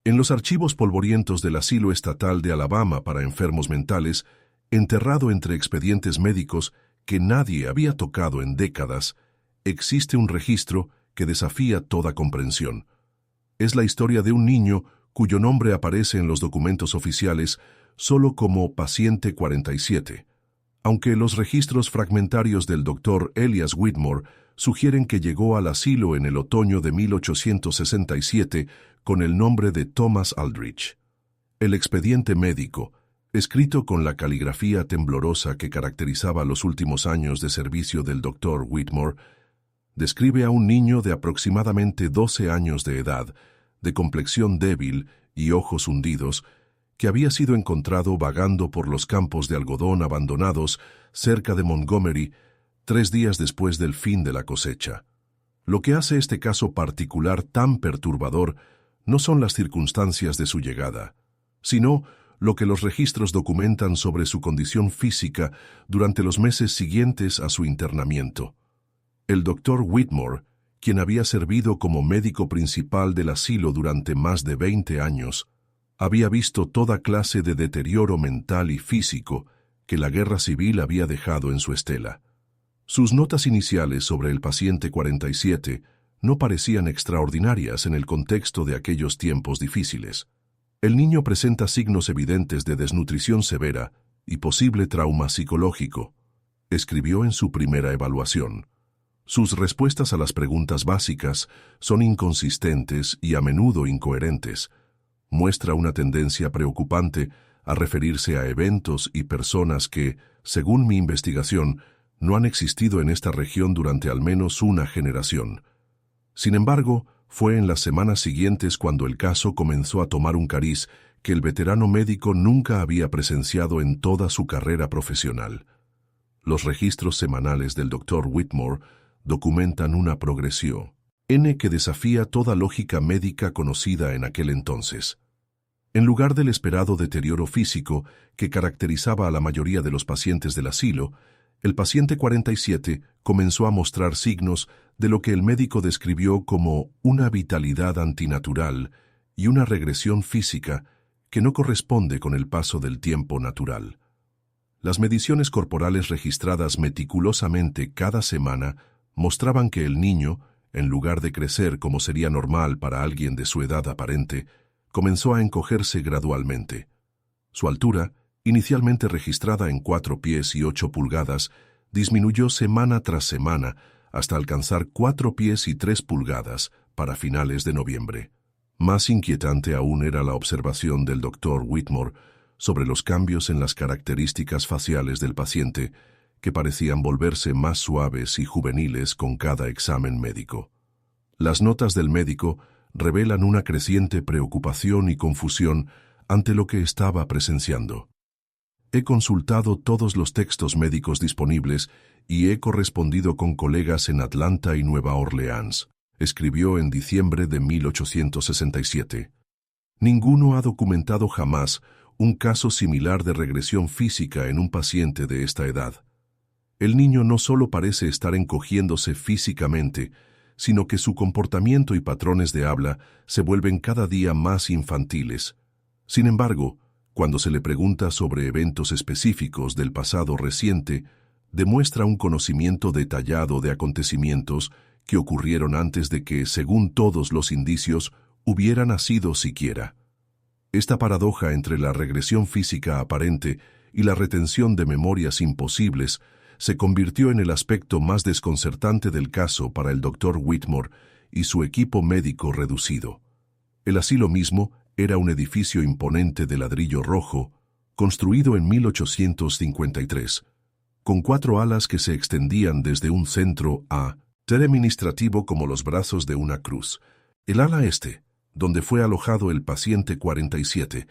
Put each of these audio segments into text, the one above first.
En los archivos polvorientos del Asilo Estatal de Alabama para Enfermos Mentales, enterrado entre expedientes médicos que nadie había tocado en décadas, existe un registro que desafía toda comprensión. Es la historia de un niño cuyo nombre aparece en los documentos oficiales solo como paciente 47, aunque los registros fragmentarios del Dr. Elias Whitmore sugieren que llegó al asilo en el otoño de 1867 con el nombre de Thomas Aldrich. El expediente médico, escrito con la caligrafía temblorosa que caracterizaba los últimos años de servicio del Dr. Whitmore, describe a un niño de aproximadamente 12 años de edad, de complexión débil y ojos hundidos, que había sido encontrado vagando por los campos de algodón abandonados cerca de Montgomery 3 días después del fin de la cosecha. Lo que hace este caso particular tan perturbador no son las circunstancias de su llegada, sino lo que los registros documentan sobre su condición física durante los meses siguientes a su internamiento. El Dr. Whitmore, quien había servido como médico principal del asilo durante más de 20 años, había visto toda clase de deterioro mental y físico que la guerra civil había dejado en su estela. Sus notas iniciales sobre el paciente 47 no parecían extraordinarias en el contexto de aquellos tiempos difíciles. El niño presenta signos evidentes de desnutrición severa y posible trauma psicológico, escribió en su primera evaluación. Sus respuestas a las preguntas básicas son inconsistentes y a menudo incoherentes. Muestra una tendencia preocupante a referirse a eventos y personas que, según mi investigación, no han existido en esta región durante al menos una generación. Sin embargo, fue en las semanas siguientes cuando el caso comenzó a tomar un cariz que el veterano médico nunca había presenciado en toda su carrera profesional. Los registros semanales del Dr. Whitmore documentan una progresión que desafía toda lógica médica conocida en aquel entonces. En lugar del esperado deterioro físico que caracterizaba a la mayoría de los pacientes del asilo, el paciente 47 comenzó a mostrar signos de lo que el médico describió como una vitalidad antinatural y una regresión física que no corresponde con el paso del tiempo natural. Las mediciones corporales registradas meticulosamente cada semana mostraban que el niño, en lugar de crecer como sería normal para alguien de su edad aparente, comenzó a encogerse gradualmente. Su altura, inicialmente registrada en 4 pies y 8 pulgadas, disminuyó semana tras semana hasta alcanzar 4 pies y 3 pulgadas para finales de noviembre. Más inquietante aún era la observación del Dr. Whitmore sobre los cambios en las características faciales del paciente, que parecían volverse más suaves y juveniles con cada examen médico. Las notas del médico revelan una creciente preocupación y confusión ante lo que estaba presenciando. He consultado todos los textos médicos disponibles y he correspondido con colegas en Atlanta y Nueva Orleans, escribió en diciembre de 1867. Ninguno ha documentado jamás un caso similar de regresión física en un paciente de esta edad. El niño no solo parece estar encogiéndose físicamente, sino que su comportamiento y patrones de habla se vuelven cada día más infantiles. Sin embargo, cuando se le pregunta sobre eventos específicos del pasado reciente, demuestra un conocimiento detallado de acontecimientos que ocurrieron antes de que, según todos los indicios, hubiera nacido siquiera. Esta paradoja entre la regresión física aparente y la retención de memorias imposibles se convirtió en el aspecto más desconcertante del caso para el Dr. Whitmore y su equipo médico reducido. El asilo mismo era un edificio imponente de ladrillo rojo, construido en 1853, con 4 alas que se extendían desde un centro tan administrativo como los brazos de una cruz. El ala este, donde fue alojado el paciente 47,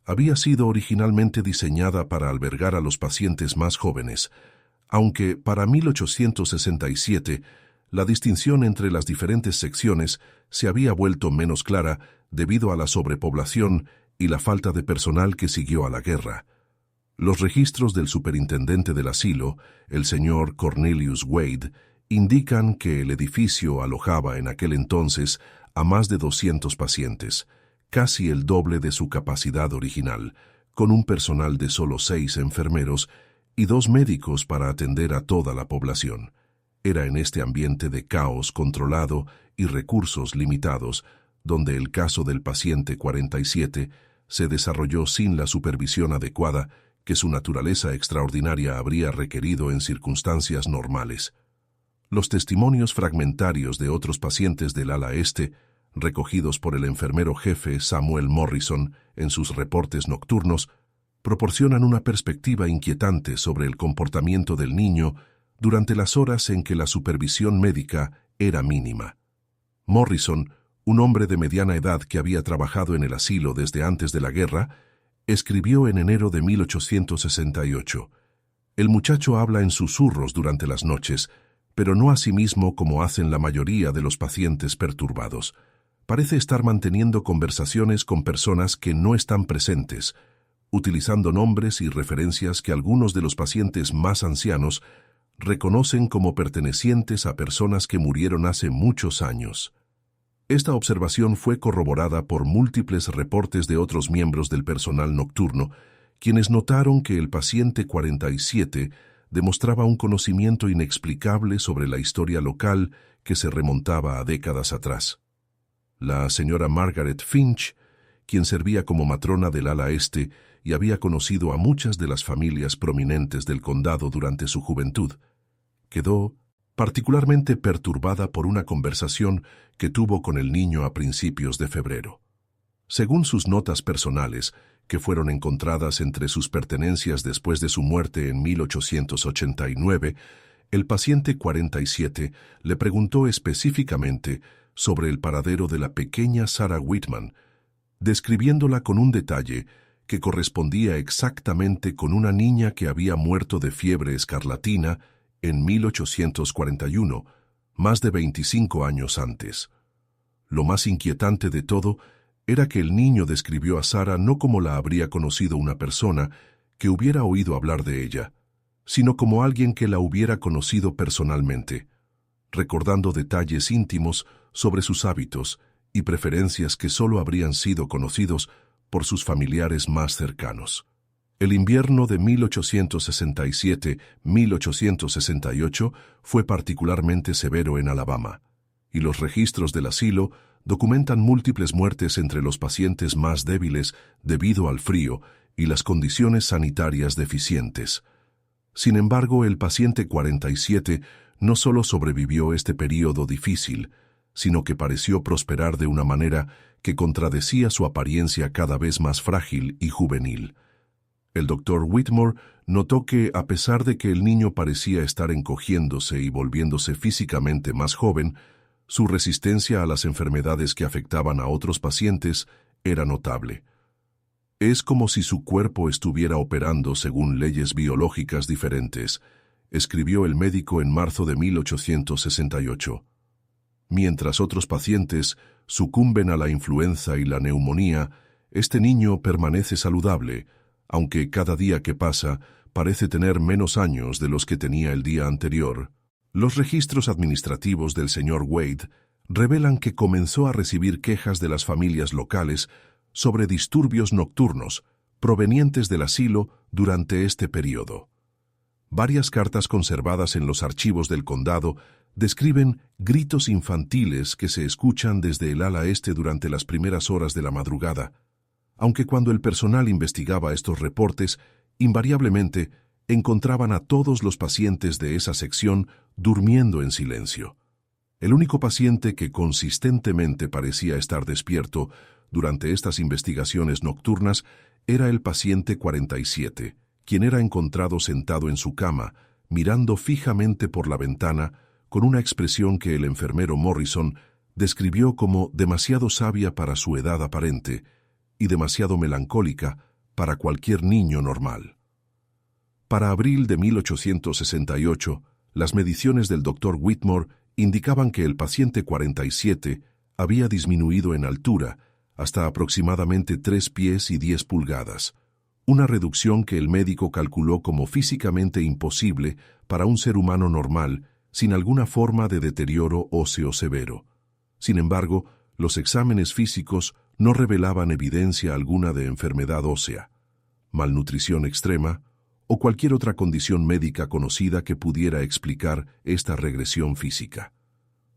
había sido originalmente diseñada para albergar a los pacientes más jóvenes, aunque para 1867 la distinción entre las diferentes secciones se había vuelto menos clara debido a la sobrepoblación y la falta de personal que siguió a la guerra. Los registros del superintendente del asilo, el señor Cornelius Wade, indican que el edificio alojaba en aquel entonces a más de 200 pacientes, casi el doble de su capacidad original, con un personal de solo 6 enfermeros y 2 médicos para atender a toda la población. Era en este ambiente de caos controlado y recursos limitados, donde el caso del paciente 47 se desarrolló sin la supervisión adecuada que su naturaleza extraordinaria habría requerido en circunstancias normales. Los testimonios fragmentarios de otros pacientes del ala este, recogidos por el enfermero jefe Samuel Morrison en sus reportes nocturnos, proporcionan una perspectiva inquietante sobre el comportamiento del niño durante las horas en que la supervisión médica era mínima. Morrison, un hombre de mediana edad que había trabajado en el asilo desde antes de la guerra, escribió en enero de 1868: «El muchacho habla en susurros durante las noches, pero no a sí mismo como hacen la mayoría de los pacientes perturbados. Parece estar manteniendo conversaciones con personas que no están presentes, utilizando nombres y referencias que algunos de los pacientes más ancianos reconocen como pertenecientes a personas que murieron hace muchos años». Esta observación fue corroborada por múltiples reportes de otros miembros del personal nocturno, quienes notaron que el paciente 47 demostraba un conocimiento inexplicable sobre la historia local que se remontaba a décadas atrás. La señora Margaret Finch, quien servía como matrona del ala este y había conocido a muchas de las familias prominentes del condado durante su juventud, quedó particularmente perturbada por una conversación que tuvo con el niño a principios de febrero. Según sus notas personales, que fueron encontradas entre sus pertenencias después de su muerte en 1889, el paciente 47 le preguntó específicamente sobre el paradero de la pequeña Sarah Whitman, describiéndola con un detalle que correspondía exactamente con una niña que había muerto de fiebre escarlatina en 1841, más de 25 años antes. Lo más inquietante de todo era que el niño describió a Sarah no como la habría conocido una persona que hubiera oído hablar de ella, sino como alguien que la hubiera conocido personalmente, recordando detalles íntimos sobre sus hábitos y preferencias que solo habrían sido conocidos por sus familiares más cercanos. El invierno de 1867-1868 fue particularmente severo en Alabama, y los registros del asilo documentan múltiples muertes entre los pacientes más débiles debido al frío y las condiciones sanitarias deficientes. Sin embargo, el paciente 47 no solo sobrevivió este período difícil, sino que pareció prosperar de una manera que contradecía su apariencia cada vez más frágil y juvenil. El doctor Whitmore notó que, a pesar de que el niño parecía estar encogiéndose y volviéndose físicamente más joven, su resistencia a las enfermedades que afectaban a otros pacientes era notable. «Es como si su cuerpo estuviera operando según leyes biológicas diferentes», escribió el médico en marzo de 1868. Mientras otros pacientes sucumben a la influenza y la neumonía, este niño permanece saludable, aunque cada día que pasa parece tener menos años de los que tenía el día anterior. Los registros administrativos del señor Wade revelan que comenzó a recibir quejas de las familias locales sobre disturbios nocturnos provenientes del asilo durante este periodo. Varias cartas conservadas en los archivos del condado describen gritos infantiles que se escuchan desde el ala este durante las primeras horas de la madrugada, aunque cuando el personal investigaba estos reportes, invariablemente encontraban a todos los pacientes de esa sección durmiendo en silencio. El único paciente que consistentemente parecía estar despierto durante estas investigaciones nocturnas era el paciente 47, quien era encontrado sentado en su cama, mirando fijamente por la ventana con una expresión que el enfermero Morrison describió como demasiado sabia para su edad aparente y demasiado melancólica para cualquier niño normal. Para abril de 1868, las mediciones del Dr. Whitmore indicaban que el paciente 47 había disminuido en altura hasta aproximadamente 3 pies y 10 pulgadas, una reducción que el médico calculó como físicamente imposible para un ser humano normal sin alguna forma de deterioro óseo severo. Sin embargo, los exámenes físicos no revelaban evidencia alguna de enfermedad ósea, malnutrición extrema o cualquier otra condición médica conocida que pudiera explicar esta regresión física.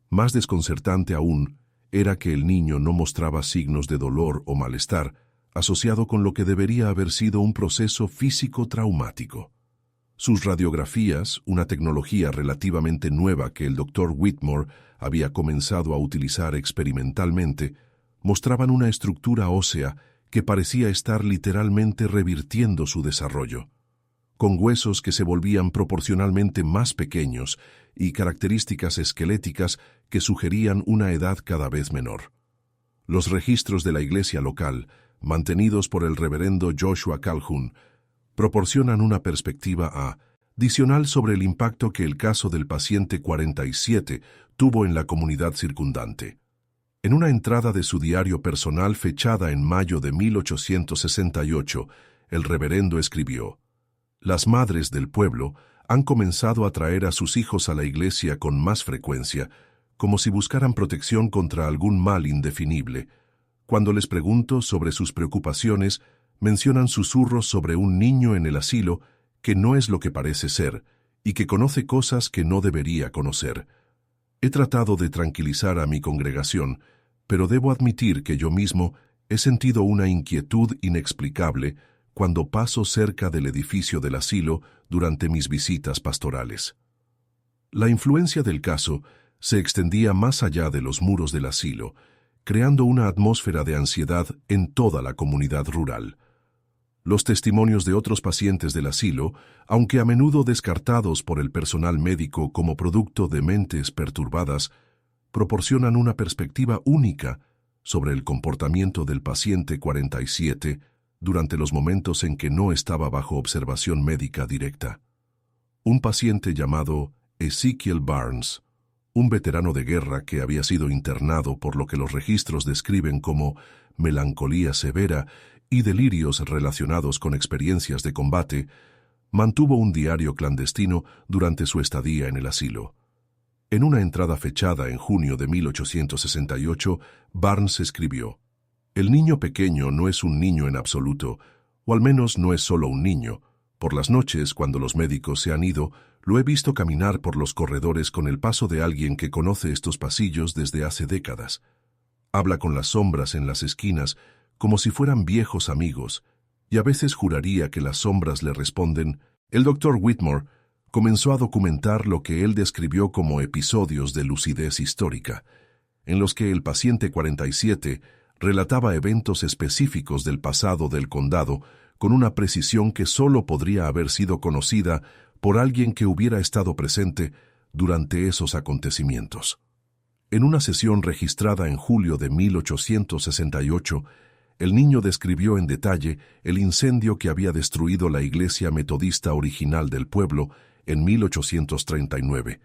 Más desconcertante aún era que el niño no mostraba signos de dolor o malestar asociado con lo que debería haber sido un proceso físico traumático. Sus radiografías, una tecnología relativamente nueva que el Dr. Whitmore había comenzado a utilizar experimentalmente, mostraban una estructura ósea que parecía estar literalmente revirtiendo su desarrollo, con huesos que se volvían proporcionalmente más pequeños y características esqueléticas que sugerían una edad cada vez menor. Los registros de la iglesia local, mantenidos por el reverendo Joshua Calhoun, proporcionan una perspectiva adicional sobre el impacto que el caso del paciente 47 tuvo en la comunidad circundante. En una entrada de su diario personal fechada en mayo de 1868, el reverendo escribió: «Las madres del pueblo han comenzado a traer a sus hijos a la iglesia con más frecuencia, como si buscaran protección contra algún mal indefinible. Cuando les pregunto sobre sus preocupaciones, mencionan susurros sobre un niño en el asilo que no es lo que parece ser y que conoce cosas que no debería conocer. He tratado de tranquilizar a mi congregación, pero debo admitir que yo mismo he sentido una inquietud inexplicable cuando paso cerca del edificio del asilo durante mis visitas pastorales». La influencia del caso se extendía más allá de los muros del asilo, creando una atmósfera de ansiedad en toda la comunidad rural. Los testimonios de otros pacientes del asilo, aunque a menudo descartados por el personal médico como producto de mentes perturbadas, proporcionan una perspectiva única sobre el comportamiento del paciente 47 durante los momentos en que no estaba bajo observación médica directa. Un paciente llamado Ezekiel Barnes, un veterano de guerra que había sido internado por lo que los registros describen como melancolía severa y delirios relacionados con experiencias de combate, mantuvo un diario clandestino durante su estadía en el asilo. En una entrada fechada en junio de 1868, Barnes escribió: «El niño pequeño no es un niño en absoluto, o al menos no es solo un niño. Por las noches, cuando los médicos se han ido, lo he visto caminar por los corredores con el paso de alguien que conoce estos pasillos desde hace décadas. Habla con las sombras en las esquinas como si fueran viejos amigos, y a veces juraría que las sombras le responden». El Dr. Whitmore comenzó a documentar lo que él describió como episodios de lucidez histórica, en los que el paciente 47 relataba eventos específicos del pasado del condado con una precisión que solo podría haber sido conocida por alguien que hubiera estado presente durante esos acontecimientos. En una sesión registrada en julio de 1868, el niño describió en detalle el incendio que había destruido la iglesia metodista original del pueblo en 1839,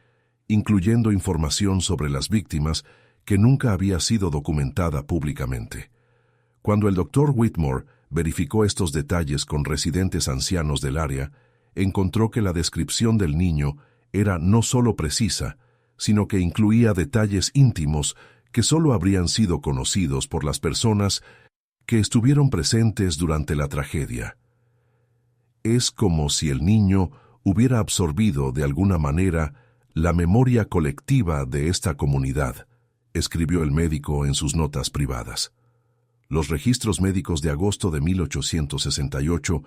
incluyendo información sobre las víctimas que nunca había sido documentada públicamente. Cuando el Dr. Whitmore verificó estos detalles con residentes ancianos del área, encontró que la descripción del niño era no solo precisa, sino que incluía detalles íntimos que solo habrían sido conocidos por las personas que estuvieron presentes durante la tragedia. Es como si el niño hubiera absorbido de alguna manera la memoria colectiva de esta comunidad, escribió el médico en sus notas privadas. Los registros médicos de agosto de 1868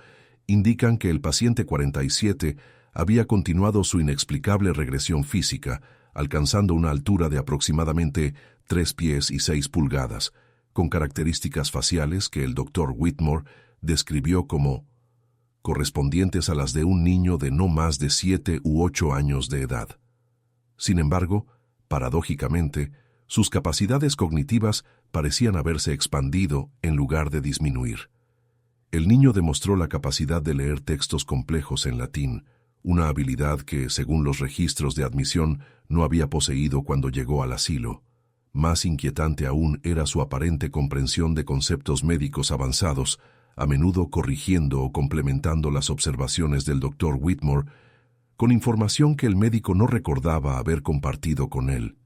indican que el paciente 47 había continuado su inexplicable regresión física, alcanzando una altura de aproximadamente 3 pies y 6 pulgadas, con características faciales que el Dr. Whitmore describió como correspondientes a las de un niño de no más de 7 u 8 años de edad. Sin embargo, paradójicamente, sus capacidades cognitivas parecían haberse expandido en lugar de disminuir. El niño demostró la capacidad de leer textos complejos en latín, una habilidad que, según los registros de admisión, no había poseído cuando llegó al asilo. Más inquietante aún era su aparente comprensión de conceptos médicos avanzados, a menudo corrigiendo o complementando las observaciones del Dr. Whitmore con información que el médico no recordaba haber compartido con él.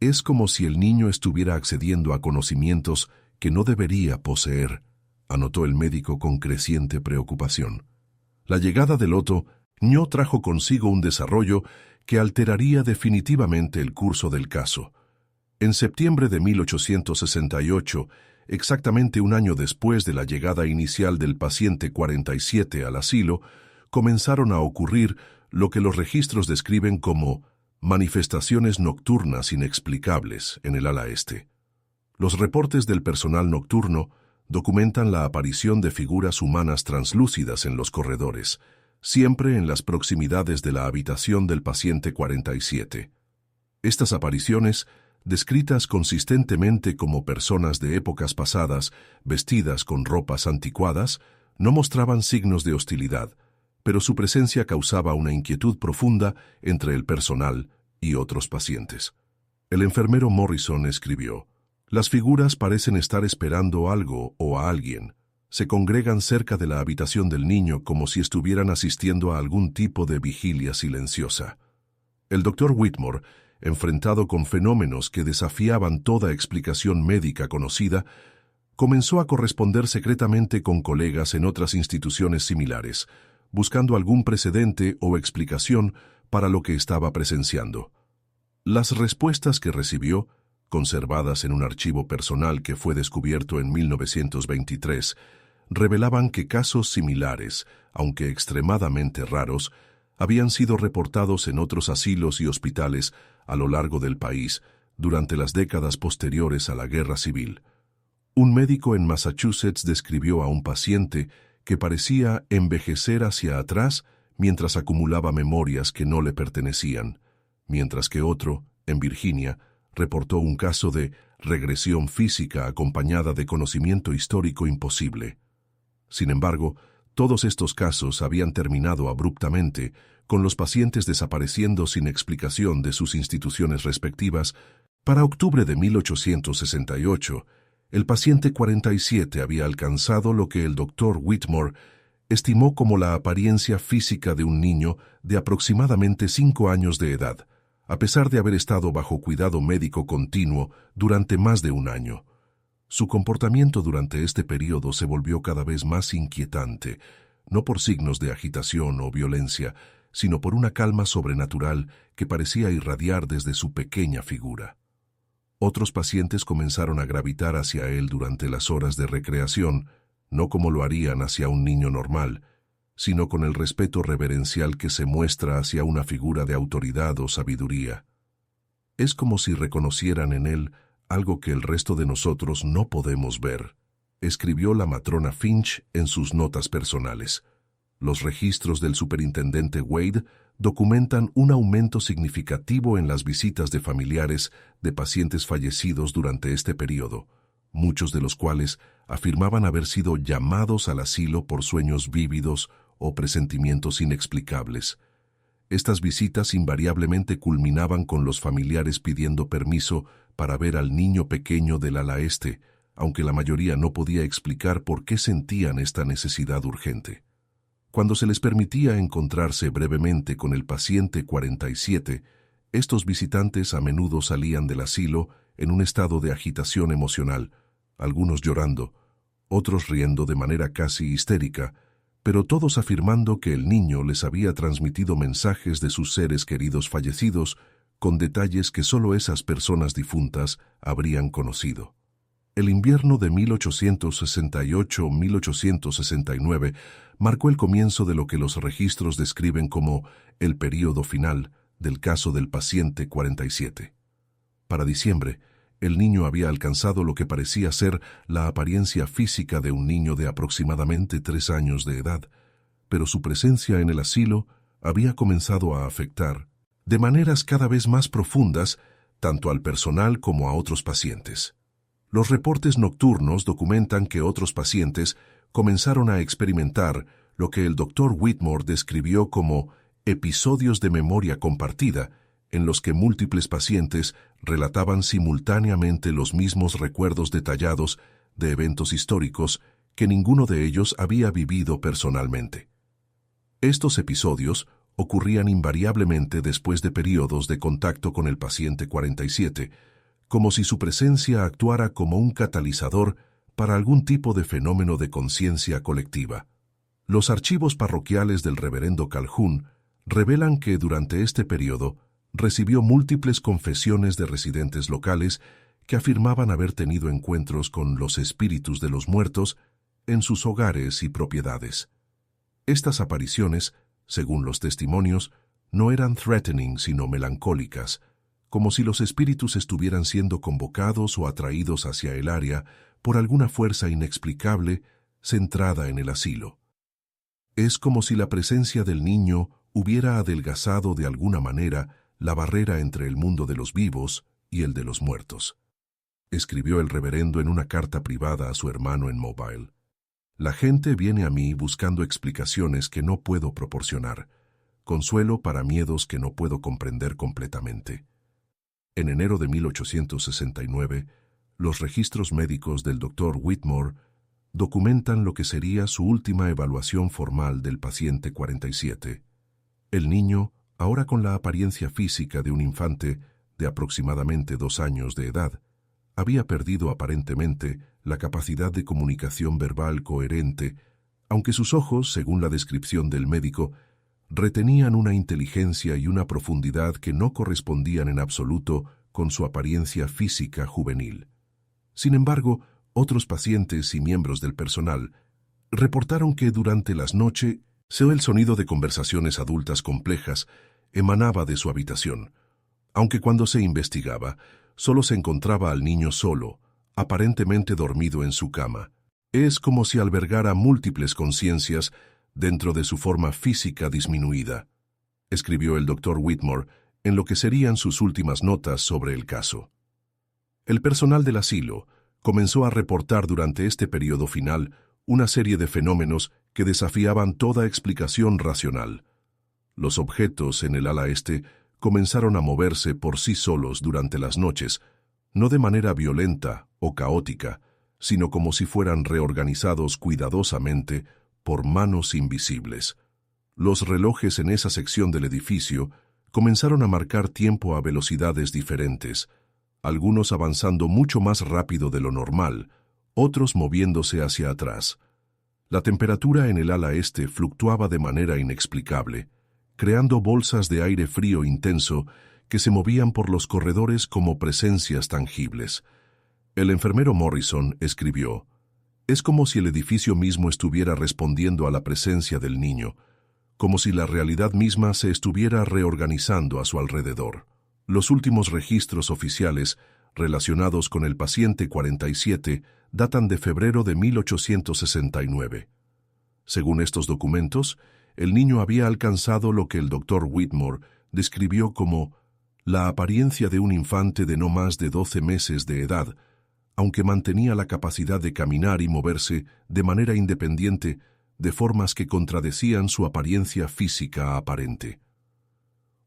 Es como si el niño estuviera accediendo a conocimientos que no debería poseer, anotó el médico con creciente preocupación. La llegada de Loto no trajo consigo un desarrollo que alteraría definitivamente el curso del caso. En septiembre de 1868, exactamente un año después de la llegada inicial del paciente 47 al asilo, comenzaron a ocurrir lo que los registros describen como manifestaciones nocturnas inexplicables en el ala este. Los reportes del personal nocturno documentan la aparición de figuras humanas translúcidas en los corredores, siempre en las proximidades de la habitación del paciente 47. Estas apariciones, descritas consistentemente como personas de épocas pasadas, vestidas con ropas anticuadas, no mostraban signos de hostilidad, pero su presencia causaba una inquietud profunda entre el personal y otros pacientes. El enfermero Morrison escribió: «Las figuras parecen estar esperando algo o a alguien. Se congregan cerca de la habitación del niño como si estuvieran asistiendo a algún tipo de vigilia silenciosa». El doctor Whitmore, enfrentado con fenómenos que desafiaban toda explicación médica conocida, comenzó a corresponder secretamente con colegas en otras instituciones similares, buscando algún precedente o explicación para lo que estaba presenciando. Las respuestas que recibió, conservadas en un archivo personal que fue descubierto en 1923, revelaban que casos similares, aunque extremadamente raros, habían sido reportados en otros asilos y hospitales a lo largo del país durante las décadas posteriores a la Guerra Civil. Un médico en Massachusetts describió a un paciente que parecía envejecer hacia atrás mientras acumulaba memorias que no le pertenecían, mientras que otro, en Virginia, reportó un caso de regresión física acompañada de conocimiento histórico imposible. Sin embargo, todos estos casos habían terminado abruptamente, con los pacientes desapareciendo sin explicación de sus instituciones respectivas. Para octubre de 1868, el paciente 47 había alcanzado lo que el doctor Whitmore estimó como la apariencia física de un niño de aproximadamente 5 años de edad, a pesar de haber estado bajo cuidado médico continuo durante más de un año. Su comportamiento durante este periodo se volvió cada vez más inquietante, no por signos de agitación o violencia, sino por una calma sobrenatural que parecía irradiar desde su pequeña figura. Otros pacientes comenzaron a gravitar hacia él durante las horas de recreación, no como lo harían hacia un niño normal, sino con el respeto reverencial que se muestra hacia una figura de autoridad o sabiduría. Es como si reconocieran en él algo que el resto de nosotros no podemos ver, escribió la matrona Finch en sus notas personales. Los registros del superintendente Wade documentan un aumento significativo en las visitas de familiares de pacientes fallecidos durante este periodo, muchos de los cuales afirmaban haber sido llamados al asilo por sueños vívidos o presentimientos inexplicables. Estas visitas invariablemente culminaban con los familiares pidiendo permiso para ver al niño pequeño del ala este, aunque la mayoría no podía explicar por qué sentían esta necesidad urgente. Cuando se les permitía encontrarse brevemente con el paciente 47, estos visitantes a menudo salían del asilo en un estado de agitación emocional, algunos llorando, otros riendo de manera casi histérica, pero todos afirmando que el niño les había transmitido mensajes de sus seres queridos fallecidos con detalles que solo esas personas difuntas habrían conocido. El invierno de 1868-1869 marcó el comienzo de lo que los registros describen como el período final del caso del paciente 47. Para diciembre, el niño había alcanzado lo que parecía ser la apariencia física de un niño de aproximadamente 3 años de edad, pero su presencia en el asilo había comenzado a afectar, de maneras cada vez más profundas, tanto al personal como a otros pacientes. Los reportes nocturnos documentan que otros pacientes comenzaron a experimentar lo que el doctor Whitmore describió como episodios de memoria compartida, en los que múltiples pacientes relataban simultáneamente los mismos recuerdos detallados de eventos históricos que ninguno de ellos había vivido personalmente. Estos episodios ocurrían invariablemente después de periodos de contacto con el paciente 47, como si su presencia actuara como un catalizador para algún tipo de fenómeno de conciencia colectiva. Los archivos parroquiales del reverendo Calhoun revelan que durante este periodo recibió múltiples confesiones de residentes locales que afirmaban haber tenido encuentros con los espíritus de los muertos en sus hogares y propiedades. Estas apariciones, según los testimonios, no eran threatening sino melancólicas, como si los espíritus estuvieran siendo convocados o atraídos hacia el área por alguna fuerza inexplicable centrada en el asilo. Es como si la presencia del niño hubiera adelgazado de alguna manera la barrera entre el mundo de los vivos y el de los muertos. Escribió el reverendo en una carta privada a su hermano en Mobile. La gente viene a mí buscando explicaciones que no puedo proporcionar, consuelo para miedos que no puedo comprender completamente. En enero de 1869, los registros médicos del Dr. Whitmore documentan lo que sería su última evaluación formal del paciente 47. El niño, ahora con la apariencia física de un infante de aproximadamente 2 años de edad, había perdido aparentemente la capacidad de comunicación verbal coherente, aunque sus ojos, según la descripción del médico, retenían una inteligencia y una profundidad que no correspondían en absoluto con su apariencia física juvenil. Sin embargo, otros pacientes y miembros del personal reportaron que durante las noches se oyó el sonido de conversaciones adultas complejas emanaba de su habitación, aunque cuando se investigaba, solo se encontraba al niño solo, aparentemente dormido en su cama. Es como si albergara múltiples conciencias dentro de su forma física disminuida, escribió el Dr. Whitmore en lo que serían sus últimas notas sobre el caso. El personal del asilo comenzó a reportar durante este periodo final una serie de fenómenos que desafiaban toda explicación racional. Los objetos en el ala este comenzaron a moverse por sí solos durante las noches, no de manera violenta o caótica, sino como si fueran reorganizados cuidadosamente por manos invisibles. Los relojes en esa sección del edificio comenzaron a marcar tiempo a velocidades diferentes, algunos avanzando mucho más rápido de lo normal, otros moviéndose hacia atrás. La temperatura en el ala este fluctuaba de manera inexplicable, creando bolsas de aire frío intenso que se movían por los corredores como presencias tangibles. El enfermero Morrison escribió: «Es como si el edificio mismo estuviera respondiendo a la presencia del niño, como si la realidad misma se estuviera reorganizando a su alrededor». Los últimos registros oficiales relacionados con el paciente 47 datan de febrero de 1869. Según estos documentos, el niño había alcanzado lo que el Dr. Whitmore describió como la apariencia de un infante de no más de 12 meses de edad, aunque mantenía la capacidad de caminar y moverse de manera independiente de formas que contradecían su apariencia física aparente.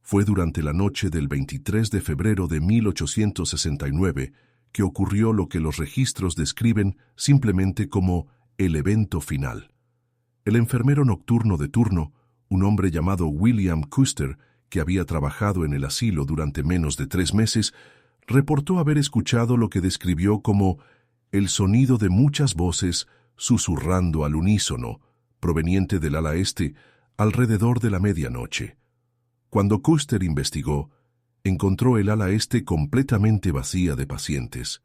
Fue durante la noche del 23 de febrero de 1869 que ocurrió lo que los registros describen simplemente como el evento final. El enfermero nocturno de turno, un hombre llamado William Custer, que había trabajado en el asilo durante menos de 3 meses, reportó haber escuchado lo que describió como el sonido de muchas voces susurrando al unísono, proveniente del ala este, alrededor de la medianoche. Cuando Custer investigó, encontró el ala este completamente vacía de pacientes,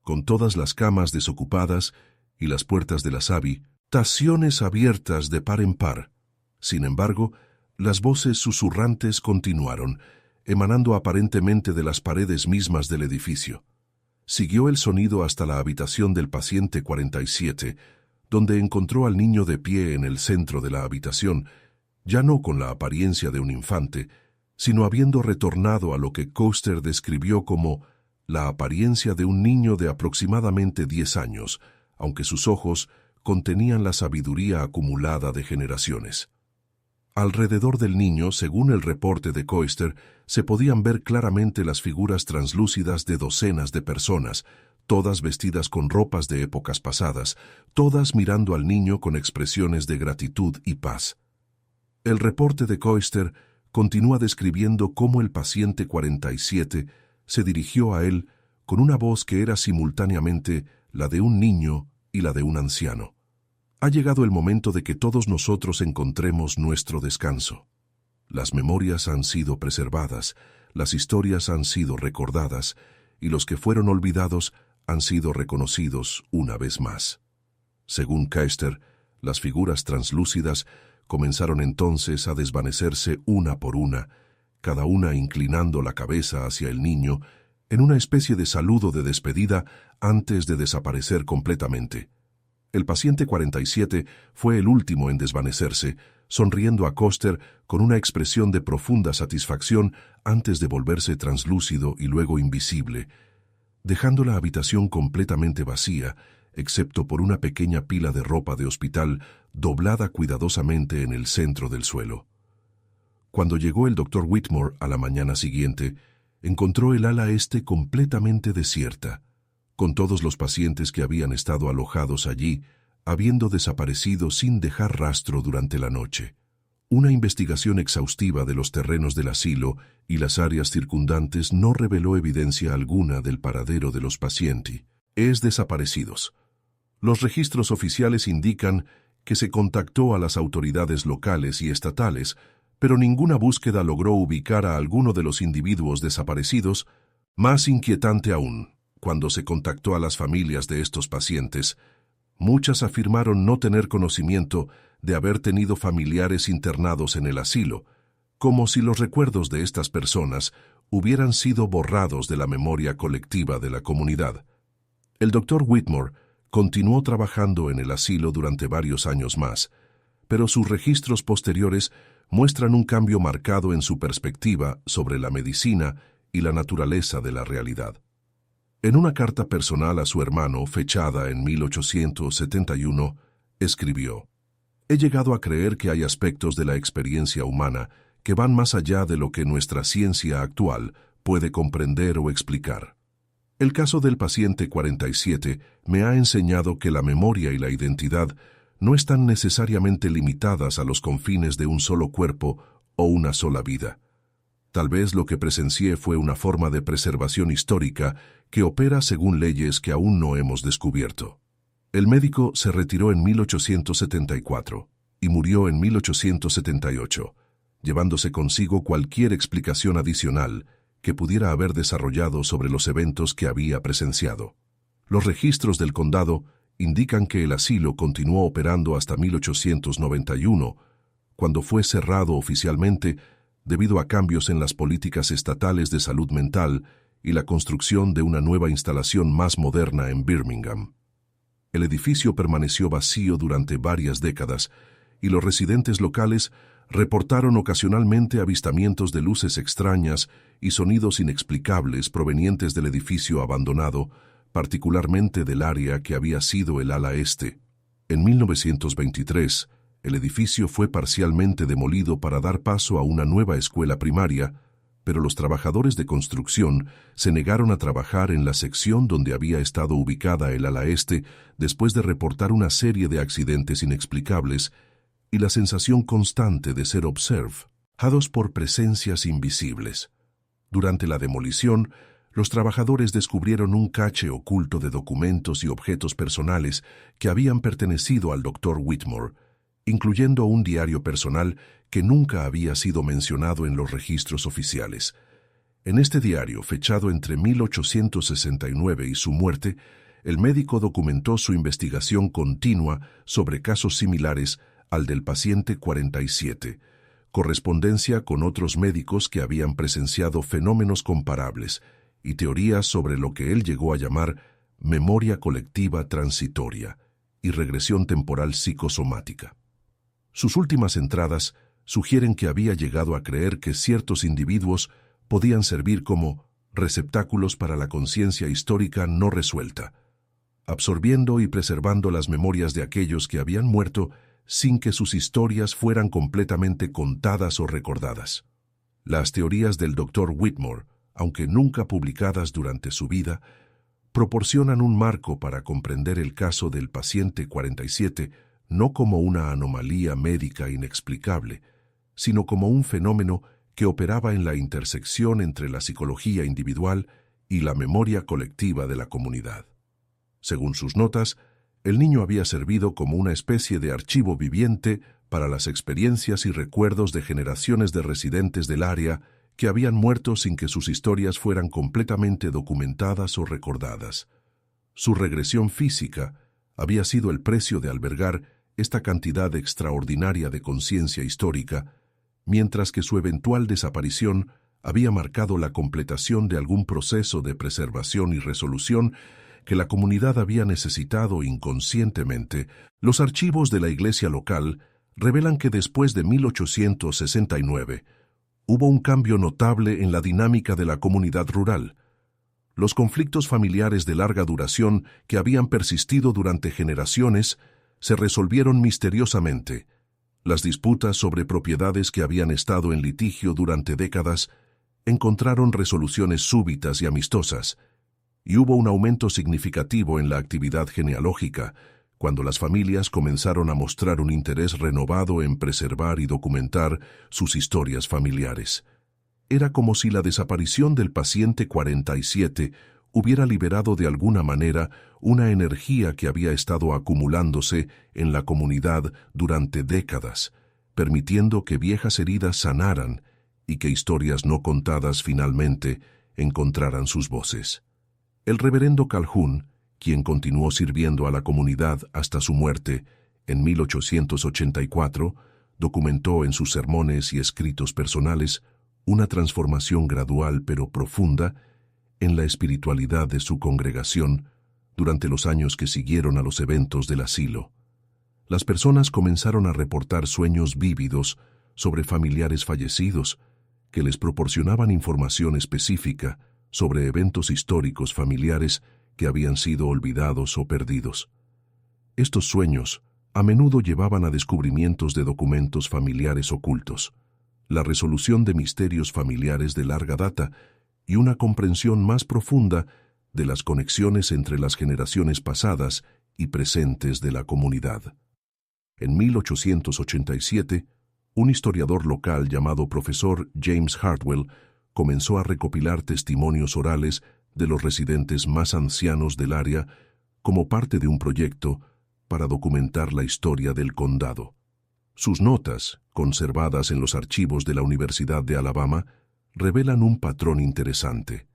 con todas las camas desocupadas y las puertas de las habitaciones abiertas de par en par. Sin embargo, las voces susurrantes continuaron, emanando aparentemente de las paredes mismas del edificio. Siguió el sonido hasta la habitación del paciente 47, donde encontró al niño de pie en el centro de la habitación, ya no con la apariencia de un infante, sino habiendo retornado a lo que Custer describió como la apariencia de un niño de aproximadamente 10 años, aunque sus ojos contenían la sabiduría acumulada de generaciones. Alrededor del niño, según el reporte de Custer, se podían ver claramente las figuras translúcidas de docenas de personas, todas vestidas con ropas de épocas pasadas, todas mirando al niño con expresiones de gratitud y paz. El reporte de Custer continúa describiendo cómo el paciente 47 se dirigió a él con una voz que era simultáneamente la de un niño y la de un anciano. Ha llegado el momento de que todos nosotros encontremos nuestro descanso. Las memorias han sido preservadas, las historias han sido recordadas, y los que fueron olvidados han sido reconocidos una vez más. Según Keister, las figuras translúcidas comenzaron entonces a desvanecerse una por una, cada una inclinando la cabeza hacia el niño, en una especie de saludo de despedida antes de desaparecer completamente. El paciente 47 fue el último en desvanecerse, sonriendo a Koster con una expresión de profunda satisfacción antes de volverse translúcido y luego invisible, dejando la habitación completamente vacía, excepto por una pequeña pila de ropa de hospital doblada cuidadosamente en el centro del suelo. Cuando llegó el Dr. Whitmore a la mañana siguiente, encontró el ala este completamente desierta, con todos los pacientes que habían estado alojados allí, habiendo desaparecido sin dejar rastro durante la noche. Una investigación exhaustiva de los terrenos del asilo y las áreas circundantes no reveló evidencia alguna del paradero de los pacientes desaparecidos. Los registros oficiales indican que se contactó a las autoridades locales y estatales, pero ninguna búsqueda logró ubicar a alguno de los individuos desaparecidos. Más inquietante aún, cuando se contactó a las familias de estos pacientes, muchas afirmaron no tener conocimiento de haber tenido familiares internados en el asilo, como si los recuerdos de estas personas hubieran sido borrados de la memoria colectiva de la comunidad. El Dr. Whitmore continuó trabajando en el asilo durante varios años más, pero sus registros posteriores muestran un cambio marcado en su perspectiva sobre la medicina y la naturaleza de la realidad. En una carta personal a su hermano, fechada en 1871, escribió: «He llegado a creer que hay aspectos de la experiencia humana que van más allá de lo que nuestra ciencia actual puede comprender o explicar. El caso del paciente 47 me ha enseñado que la memoria y la identidad no están necesariamente limitadas a los confines de un solo cuerpo o una sola vida. Tal vez lo que presencié fue una forma de preservación histórica que opera según leyes que aún no hemos descubierto». El médico se retiró en 1874 y murió en 1878, llevándose consigo cualquier explicación adicional que pudiera haber desarrollado sobre los eventos que había presenciado. Los registros del condado indican que el asilo continuó operando hasta 1891, cuando fue cerrado oficialmente debido a cambios en las políticas estatales de salud mental y la construcción de una nueva instalación más moderna en Birmingham. El edificio permaneció vacío durante varias décadas y los residentes locales reportaron ocasionalmente avistamientos de luces extrañas y sonidos inexplicables provenientes del edificio abandonado, particularmente del área que había sido el ala este. En 1923, el edificio fue parcialmente demolido para dar paso a una nueva escuela primaria, pero los trabajadores de construcción se negaron a trabajar en la sección donde había estado ubicada el ala este después de reportar una serie de accidentes inexplicables y la sensación constante de ser observados por presencias invisibles. Durante la demolición, los trabajadores descubrieron un cache oculto de documentos y objetos personales que habían pertenecido al Dr. Whitmore, incluyendo un diario personal que nunca había sido mencionado en los registros oficiales. En este diario, fechado entre 1869 y su muerte, el médico documentó su investigación continua sobre casos similares al del paciente 47, correspondencia con otros médicos que habían presenciado fenómenos comparables y teorías sobre lo que él llegó a llamar memoria colectiva transitoria y regresión temporal psicosomática. Sus últimas entradas sugieren que había llegado a creer que ciertos individuos podían servir como receptáculos para la conciencia histórica no resuelta, absorbiendo y preservando las memorias de aquellos que habían muerto sin que sus historias fueran completamente contadas o recordadas. Las teorías del Dr. Whitmore, aunque nunca publicadas durante su vida, proporcionan un marco para comprender el caso del paciente 47 no como una anomalía médica inexplicable, sino como un fenómeno que operaba en la intersección entre la psicología individual y la memoria colectiva de la comunidad. Según sus notas, El niño había servido como una especie de archivo viviente para las experiencias y recuerdos de generaciones de residentes del área que habían muerto sin que sus historias fueran completamente documentadas o recordadas. Su regresión física había sido el precio de albergar esta cantidad extraordinaria de conciencia histórica, mientras que su eventual desaparición había marcado la completación de algún proceso de preservación y resolución que la comunidad había necesitado inconscientemente. Los archivos de la iglesia local revelan que después de 1869 hubo un cambio notable en la dinámica de la comunidad rural. Los conflictos familiares de larga duración que habían persistido durante generaciones se resolvieron misteriosamente. Las disputas sobre propiedades que habían estado en litigio durante décadas encontraron resoluciones súbitas y amistosas, y hubo un aumento significativo en la actividad genealógica, cuando las familias comenzaron a mostrar un interés renovado en preservar y documentar sus historias familiares. Era como si la desaparición del paciente 47 hubiera liberado de alguna manera una energía que había estado acumulándose en la comunidad durante décadas, permitiendo que viejas heridas sanaran y que historias no contadas finalmente encontraran sus voces. El reverendo Calhoun, quien continuó sirviendo a la comunidad hasta su muerte en 1884, documentó en sus sermones y escritos personales una transformación gradual pero profunda en la espiritualidad de su congregación durante los años que siguieron a los eventos del asilo. Las personas comenzaron a reportar sueños vívidos sobre familiares fallecidos que les proporcionaban información específica sobre eventos históricos familiares que habían sido olvidados o perdidos. Estos sueños a menudo llevaban a descubrimientos de documentos familiares ocultos, la resolución de misterios familiares de larga data y una comprensión más profunda de las conexiones entre las generaciones pasadas y presentes de la comunidad. En 1887, un historiador local llamado profesor James Hartwell comenzó a recopilar testimonios orales de los residentes más ancianos del área como parte de un proyecto para documentar la historia del condado. Sus notas, conservadas en los archivos de la Universidad de Alabama, revelan un patrón interesante.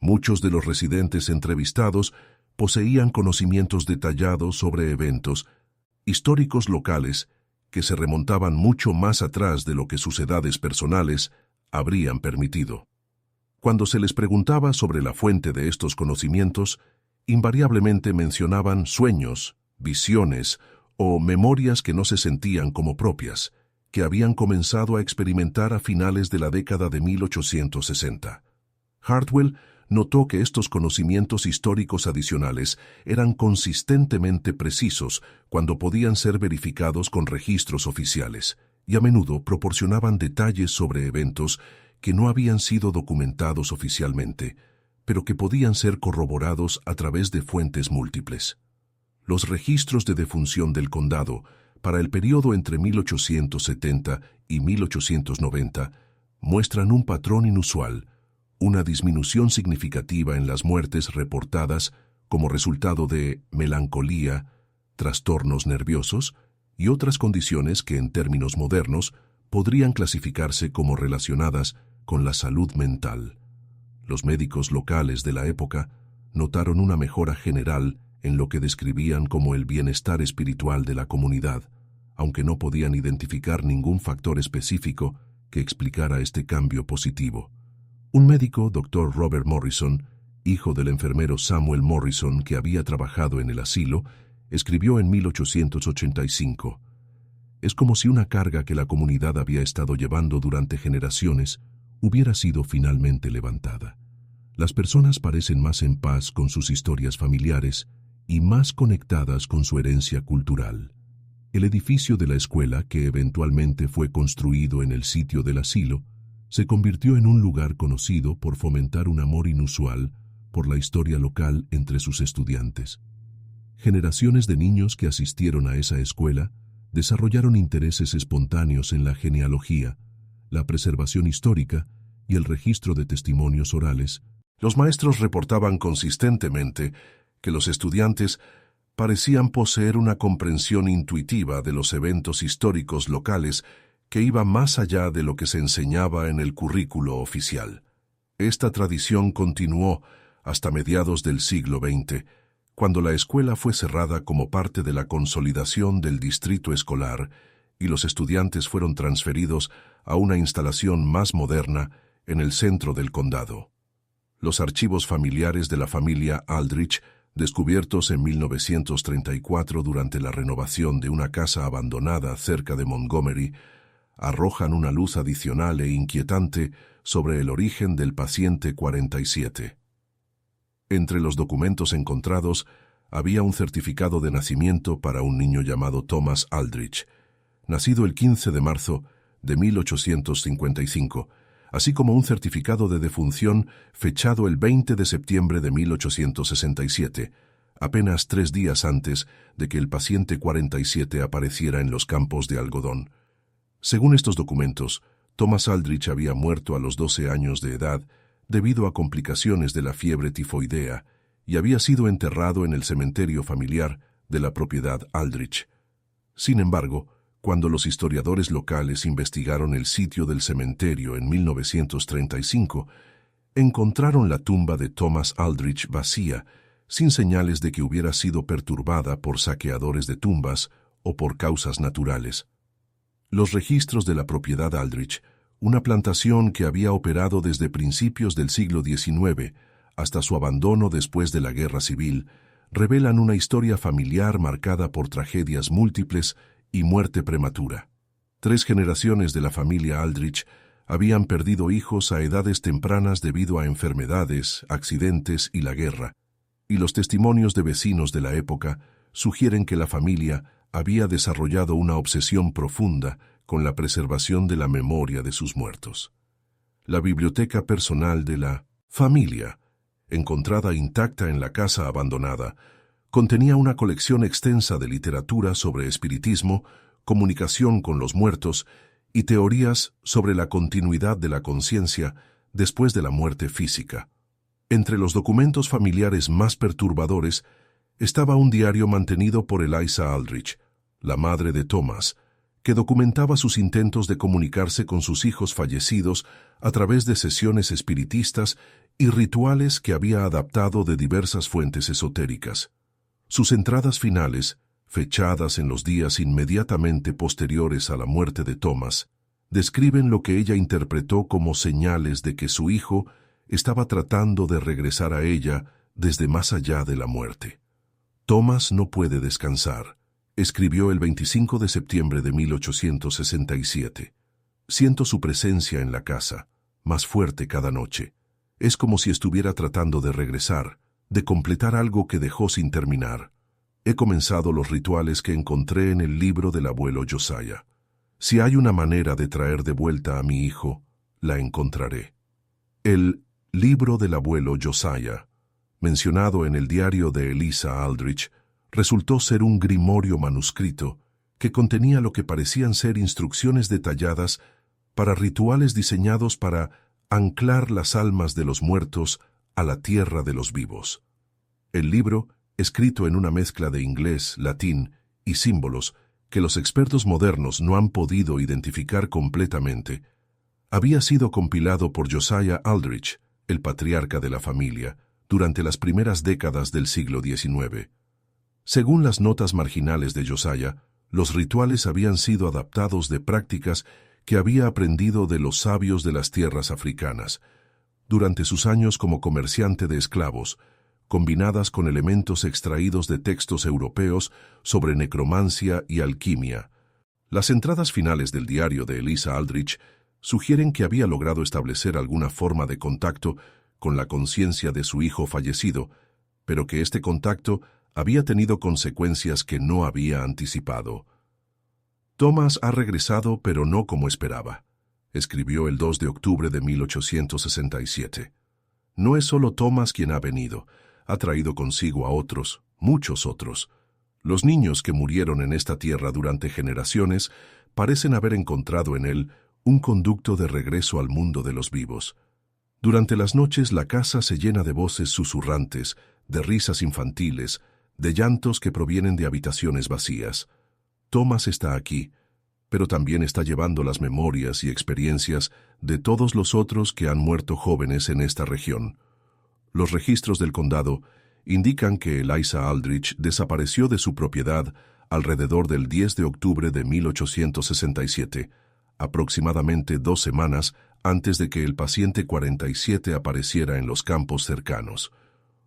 Muchos de los residentes entrevistados poseían conocimientos detallados sobre eventos históricos locales que se remontaban mucho más atrás de lo que sus edades personales habrían permitido. Cuando se les preguntaba sobre la fuente de estos conocimientos, invariablemente mencionaban sueños, visiones o memorias que no se sentían como propias, que habían comenzado a experimentar a finales de la década de 1860. Hartwell notó que estos conocimientos históricos adicionales eran consistentemente precisos cuando podían ser verificados con registros oficiales, y a menudo proporcionaban detalles sobre eventos que no habían sido documentados oficialmente, pero que podían ser corroborados a través de fuentes múltiples. Los registros de defunción del condado para el periodo entre 1870 y 1890 muestran un patrón inusual, una disminución significativa en las muertes reportadas como resultado de melancolía, trastornos nerviosos y otras condiciones que en términos modernos podrían clasificarse como relacionadas con la salud mental. Los médicos locales de la época notaron una mejora general en lo que describían como el bienestar espiritual de la comunidad, aunque no podían identificar ningún factor específico que explicara este cambio positivo. Un médico, Dr. Robert Morrison, hijo del enfermero Samuel Morrison que había trabajado en el asilo, escribió en 1885: «Es como si una carga que la comunidad había estado llevando durante generaciones hubiera sido finalmente levantada. Las personas parecen más en paz con sus historias familiares y más conectadas con su herencia cultural». El edificio de la escuela, que eventualmente fue construido en el sitio del asilo, se convirtió en un lugar conocido por fomentar un amor inusual por la historia local entre sus estudiantes. Generaciones de niños que asistieron a esa escuela desarrollaron intereses espontáneos en la genealogía, la preservación histórica y el registro de testimonios orales. Los maestros reportaban consistentemente que los estudiantes parecían poseer una comprensión intuitiva de los eventos históricos locales que iba más allá de lo que se enseñaba en el currículo oficial. Esta tradición continuó hasta mediados del siglo XX, cuando la escuela fue cerrada como parte de la consolidación del distrito escolar y los estudiantes fueron transferidos a una instalación más moderna en el centro del condado. Los archivos familiares de la familia Aldrich, descubiertos en 1934 durante la renovación de una casa abandonada cerca de Montgomery, arrojan una luz adicional e inquietante sobre el origen del paciente 47. Entre los documentos encontrados había un certificado de nacimiento para un niño llamado Thomas Aldrich, nacido el 15 de marzo de 1855, así como un certificado de defunción fechado el 20 de septiembre de 1867, apenas 3 días antes de que el paciente 47 apareciera en los campos de algodón. Según estos documentos, Thomas Aldrich había muerto a los 12 años de edad debido a complicaciones de la fiebre tifoidea y había sido enterrado en el cementerio familiar de la propiedad Aldrich. Sin embargo, cuando los historiadores locales investigaron el sitio del cementerio en 1935, encontraron la tumba de Thomas Aldrich vacía, sin señales de que hubiera sido perturbada por saqueadores de tumbas o por causas naturales. Los registros de la propiedad Aldrich, una plantación que había operado desde principios del siglo XIX hasta su abandono después de la Guerra Civil, revelan una historia familiar marcada por tragedias múltiples y muerte prematura. 3 generaciones de la familia Aldrich habían perdido hijos a edades tempranas debido a enfermedades, accidentes y la guerra, y los testimonios de vecinos de la época sugieren que la familia había desarrollado una obsesión profunda con la preservación de la memoria de sus muertos. La biblioteca personal de la familia, encontrada intacta en la casa abandonada, contenía una colección extensa de literatura sobre espiritismo, comunicación con los muertos y teorías sobre la continuidad de la conciencia después de la muerte física. Entre los documentos familiares más perturbadores estaba un diario mantenido por Eliza Aldrich, la madre de Thomas, que documentaba sus intentos de comunicarse con sus hijos fallecidos a través de sesiones espiritistas y rituales que había adaptado de diversas fuentes esotéricas. Sus entradas finales, fechadas en los días inmediatamente posteriores a la muerte de Thomas, describen lo que ella interpretó como señales de que su hijo estaba tratando de regresar a ella desde más allá de la muerte. Thomas no puede descansar, escribió el 25 de septiembre de 1867. Siento su presencia en la casa, más fuerte cada noche. Es como si estuviera tratando de regresar, de completar algo que dejó sin terminar. He comenzado los rituales que encontré en el libro del abuelo Josiah. Si hay una manera de traer de vuelta a mi hijo, la encontraré. El libro del abuelo Josiah, mencionado en el diario de Eliza Aldrich, resultó ser un grimorio manuscrito que contenía lo que parecían ser instrucciones detalladas para rituales diseñados para anclar las almas de los muertos a la tierra de los vivos. El libro, escrito en una mezcla de inglés, latín y símbolos que los expertos modernos no han podido identificar completamente, había sido compilado por Josiah Aldrich, el patriarca de la familia, durante las primeras décadas del siglo XIX. Según las notas marginales de Josiah, los rituales habían sido adaptados de prácticas que había aprendido de los sabios de las tierras africanas, durante sus años como comerciante de esclavos, combinadas con elementos extraídos de textos europeos sobre necromancia y alquimia. Las entradas finales del diario de Eliza Aldrich sugieren que había logrado establecer alguna forma de contacto con la conciencia de su hijo fallecido, pero que este contacto había tenido consecuencias que no había anticipado. Thomas ha regresado, pero no como esperaba, escribió el 2 de octubre de 1867. No es solo Thomas quien ha venido, ha traído consigo a otros, muchos otros. Los niños que murieron en esta tierra durante generaciones parecen haber encontrado en él un conducto de regreso al mundo de los vivos. Durante las noches la casa se llena de voces susurrantes, de risas infantiles, de llantos que provienen de habitaciones vacías. Thomas está aquí, pero también está llevando las memorias y experiencias de todos los otros que han muerto jóvenes en esta región. Los registros del condado indican que Eliza Aldrich desapareció de su propiedad alrededor del 10 de octubre de 1867, aproximadamente 2 semanas antes de que el paciente 47 apareciera en los campos cercanos.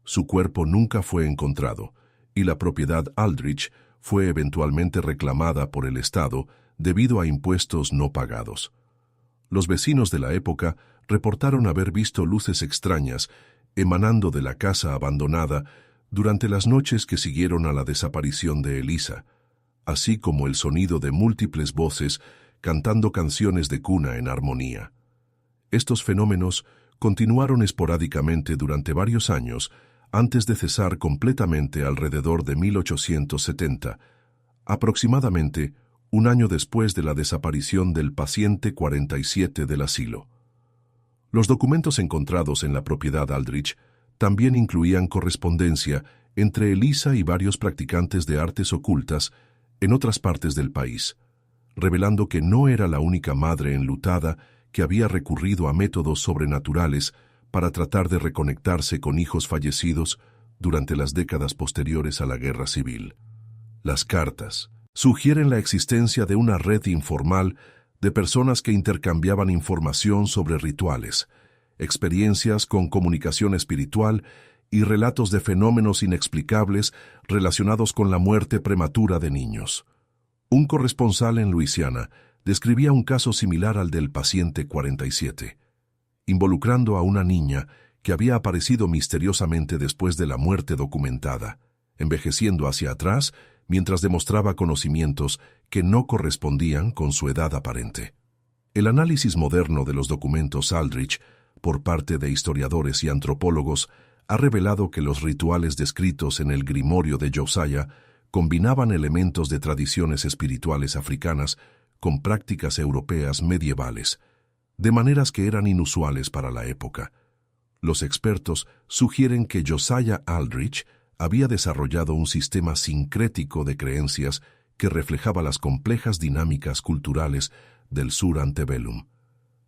Su cuerpo nunca fue encontrado, y la propiedad Aldrich fue eventualmente reclamada por el Estado debido a impuestos no pagados. Los vecinos de la época reportaron haber visto luces extrañas emanando de la casa abandonada durante las noches que siguieron a la desaparición de Eliza, así como el sonido de múltiples voces cantando canciones de cuna en armonía. Estos fenómenos continuaron esporádicamente durante varios años antes de cesar completamente alrededor de 1870, aproximadamente un año después de la desaparición del paciente 47 del asilo. Los documentos encontrados en la propiedad Aldrich también incluían correspondencia entre Eliza y varios practicantes de artes ocultas en otras partes del país, revelando que no era la única madre enlutada que había recurrido a métodos sobrenaturales para tratar de reconectarse con hijos fallecidos durante las décadas posteriores a la Guerra Civil. Las cartas sugieren la existencia de una red informal de personas que intercambiaban información sobre rituales, experiencias con comunicación espiritual y relatos de fenómenos inexplicables relacionados con la muerte prematura de niños. Un corresponsal en Luisiana describía un caso similar al del paciente 47, involucrando a una niña que había aparecido misteriosamente después de la muerte documentada, envejeciendo hacia atrás mientras demostraba conocimientos que no correspondían con su edad aparente. El análisis moderno de los documentos Aldrich, por parte de historiadores y antropólogos, ha revelado que los rituales descritos en el Grimorio de Josiah combinaban elementos de tradiciones espirituales africanas con prácticas europeas medievales, de maneras que eran inusuales para la época. Los expertos sugieren que Josiah Aldrich había desarrollado un sistema sincrético de creencias que reflejaba las complejas dinámicas culturales del sur antebellum,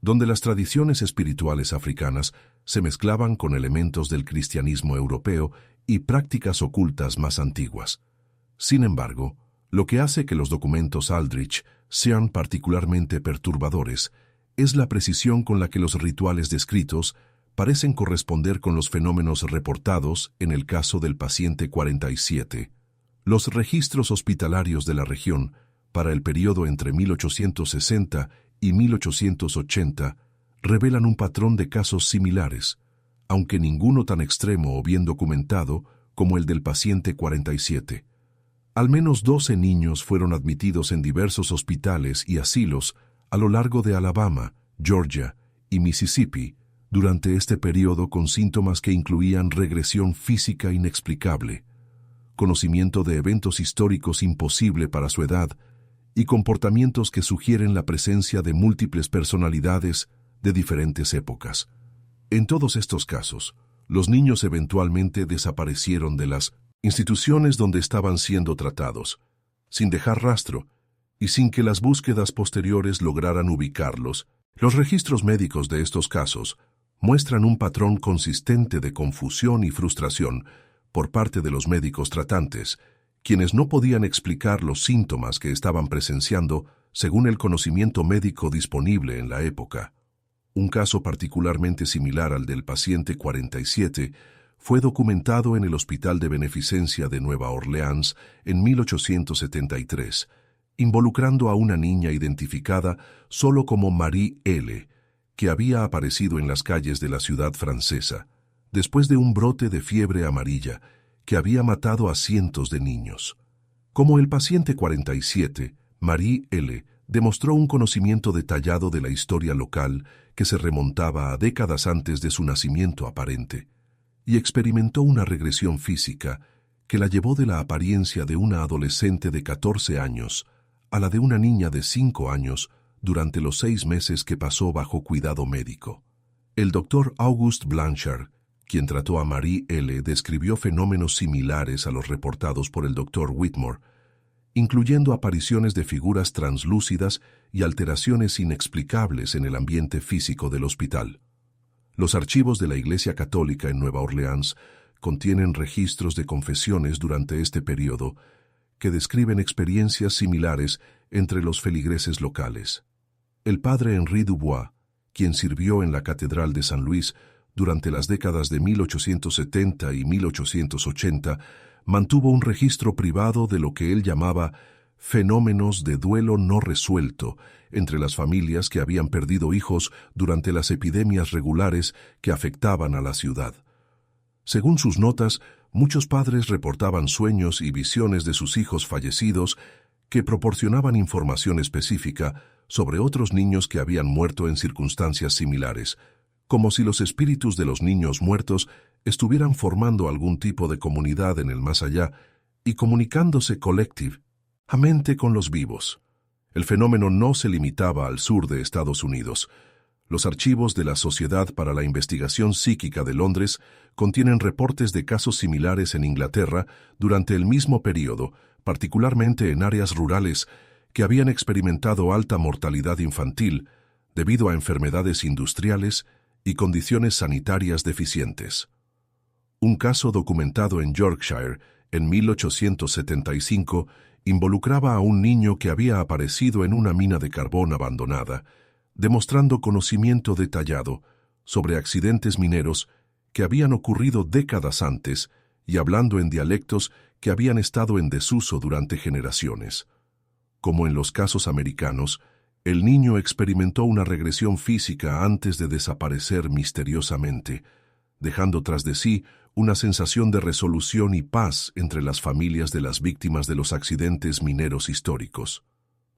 donde las tradiciones espirituales africanas se mezclaban con elementos del cristianismo europeo y prácticas ocultas más antiguas. Sin embargo, lo que hace que los documentos Aldrich sean particularmente perturbadores es la precisión con la que los rituales descritos parecen corresponder con los fenómenos reportados en el caso del paciente 47. Los registros hospitalarios de la región para el periodo entre 1860 y 1880 revelan un patrón de casos similares, aunque ninguno tan extremo o bien documentado como el del paciente 47. Al menos 12 niños fueron admitidos en diversos hospitales y asilos a lo largo de Alabama, Georgia y Mississippi durante este periodo con síntomas que incluían regresión física inexplicable, conocimiento de eventos históricos imposible para su edad y comportamientos que sugieren la presencia de múltiples personalidades de diferentes épocas. En todos estos casos, los niños eventualmente desaparecieron de las instituciones donde estaban siendo tratados, sin dejar rastro y sin que las búsquedas posteriores lograran ubicarlos. Los registros médicos de estos casos muestran un patrón consistente de confusión y frustración por parte de los médicos tratantes, quienes no podían explicar los síntomas que estaban presenciando según el conocimiento médico disponible en la época. Un caso particularmente similar al del paciente 47 fue documentado en el Hospital de Beneficencia de Nueva Orleans en 1873, involucrando a una niña identificada solo como Marie L., que había aparecido en las calles de la ciudad francesa, después de un brote de fiebre amarilla que había matado a cientos de niños. Como el paciente 47, Marie L. demostró un conocimiento detallado de la historia local que se remontaba a décadas antes de su nacimiento aparente, y experimentó una regresión física que la llevó de la apariencia de una adolescente de 14 años a la de una niña de 5 años durante los 6 meses que pasó bajo cuidado médico. El doctor Auguste Blanchard, quien trató a Marie L., describió fenómenos similares a los reportados por el Dr. Whitmore, incluyendo apariciones de figuras translúcidas y alteraciones inexplicables en el ambiente físico del hospital. Los archivos de la Iglesia Católica en Nueva Orleans contienen registros de confesiones durante este período que describen experiencias similares entre los feligreses locales. El padre Henri Dubois, quien sirvió en la Catedral de San Luis durante las décadas de 1870 y 1880, mantuvo un registro privado de lo que él llamaba fenómenos de duelo no resuelto entre las familias que habían perdido hijos durante las epidemias regulares que afectaban a la ciudad. Según sus notas, muchos padres reportaban sueños y visiones de sus hijos fallecidos que proporcionaban información específica sobre otros niños que habían muerto en circunstancias similares, como si los espíritus de los niños muertos estuvieran formando algún tipo de comunidad en el más allá y comunicándose colectivamente con los vivos. El fenómeno no se limitaba al sur de Estados Unidos. Los archivos de la Sociedad para la Investigación Psíquica de Londres contienen reportes de casos similares en Inglaterra durante el mismo período, particularmente en áreas rurales que habían experimentado alta mortalidad infantil debido a enfermedades industriales y condiciones sanitarias deficientes. Un caso documentado en Yorkshire en 1875 involucraba a un niño que había aparecido en una mina de carbón abandonada, demostrando conocimiento detallado sobre accidentes mineros que habían ocurrido décadas antes y hablando en dialectos que habían estado en desuso durante generaciones. Como en los casos americanos, el niño experimentó una regresión física antes de desaparecer misteriosamente, dejando tras de sí una sensación de resolución y paz entre las familias de las víctimas de los accidentes mineros históricos.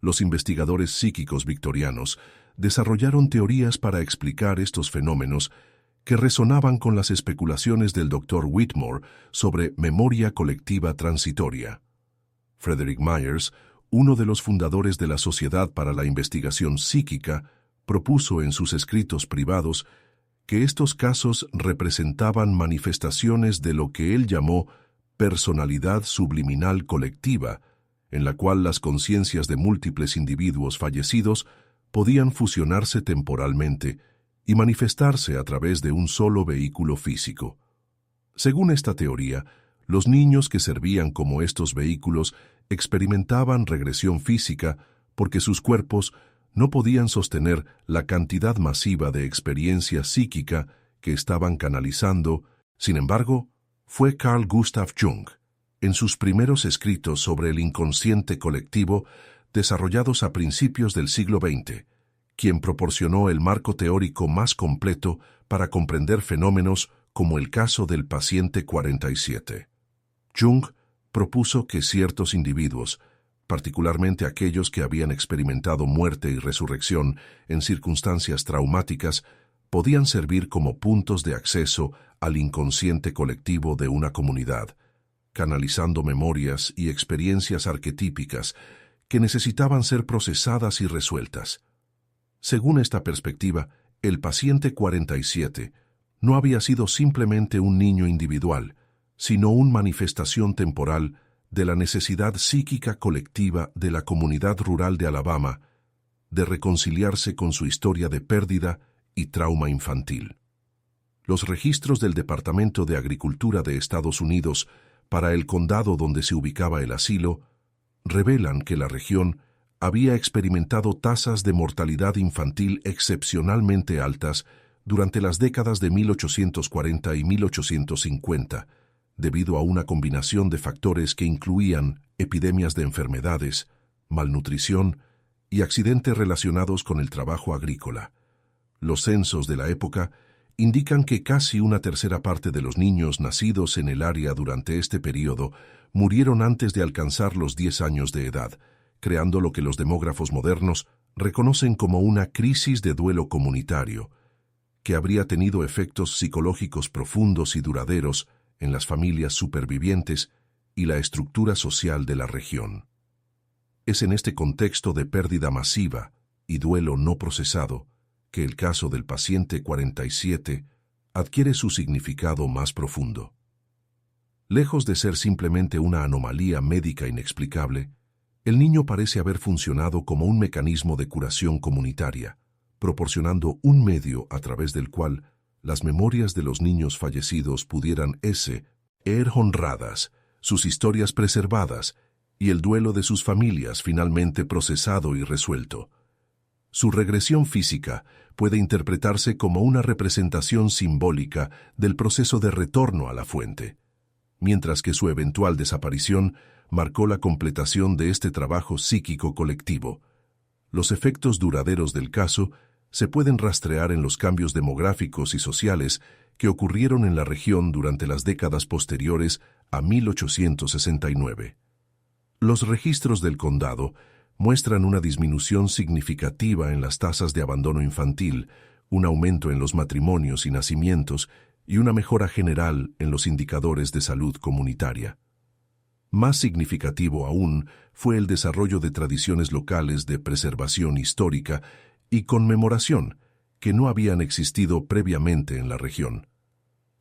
Los investigadores psíquicos victorianos desarrollaron teorías para explicar estos fenómenos que resonaban con las especulaciones del Dr. Whitmore sobre memoria colectiva transitoria. Frederick Myers, uno de los fundadores de la Sociedad para la Investigación Psíquica, propuso en sus escritos privados que estos casos representaban manifestaciones de lo que él llamó personalidad subliminal colectiva, en la cual las conciencias de múltiples individuos fallecidos podían fusionarse temporalmente y manifestarse a través de un solo vehículo físico. Según esta teoría, los niños que servían como estos vehículos experimentaban regresión física porque sus cuerpos no podían sostener la cantidad masiva de experiencia psíquica que estaban canalizando. Sin embargo, fue Carl Gustav Jung, en sus primeros escritos sobre el inconsciente colectivo, desarrollados a principios del siglo XX, quien proporcionó el marco teórico más completo para comprender fenómenos como el caso del paciente 47. Jung propuso que ciertos individuos, particularmente aquellos que habían experimentado muerte y resurrección en circunstancias traumáticas, podían servir como puntos de acceso al inconsciente colectivo de una comunidad, canalizando memorias y experiencias arquetípicas que necesitaban ser procesadas y resueltas. Según esta perspectiva, el paciente 47 no había sido simplemente un niño individual, sino una manifestación temporal de la necesidad psíquica colectiva de la comunidad rural de Alabama de reconciliarse con su historia de pérdida y trauma infantil. Los registros del Departamento de Agricultura de Estados Unidos para el condado donde se ubicaba el asilo revelan que la región había experimentado tasas de mortalidad infantil excepcionalmente altas durante las décadas de 1840 y 1850, debido a una combinación de factores que incluían epidemias de enfermedades, malnutrición y accidentes relacionados con el trabajo agrícola. Los censos de la época indican que casi una tercera parte de los niños nacidos en el área durante este período murieron antes de alcanzar los 10 años de edad, creando lo que los demógrafos modernos reconocen como una crisis de duelo comunitario, que habría tenido efectos psicológicos profundos y duraderos en las familias supervivientes y la estructura social de la región. Es en este contexto de pérdida masiva y duelo no procesado que el caso del paciente 47 adquiere su significado más profundo. Lejos de ser simplemente una anomalía médica inexplicable, el niño parece haber funcionado como un mecanismo de curación comunitaria, proporcionando un medio a través del cual las memorias de los niños fallecidos pudieran ser honradas, sus historias preservadas y el duelo de sus familias finalmente procesado y resuelto. Su regresión física puede interpretarse como una representación simbólica del proceso de retorno a la fuente, mientras que su eventual desaparición marcó la completación de este trabajo psíquico colectivo. Los efectos duraderos del caso se pueden rastrear en los cambios demográficos y sociales que ocurrieron en la región durante las décadas posteriores a 1869. Los registros del condado muestran una disminución significativa en las tasas de abandono infantil, un aumento en los matrimonios y nacimientos y una mejora general en los indicadores de salud comunitaria. Más significativo aún fue el desarrollo de tradiciones locales de preservación histórica y conmemoración que no habían existido previamente en la región.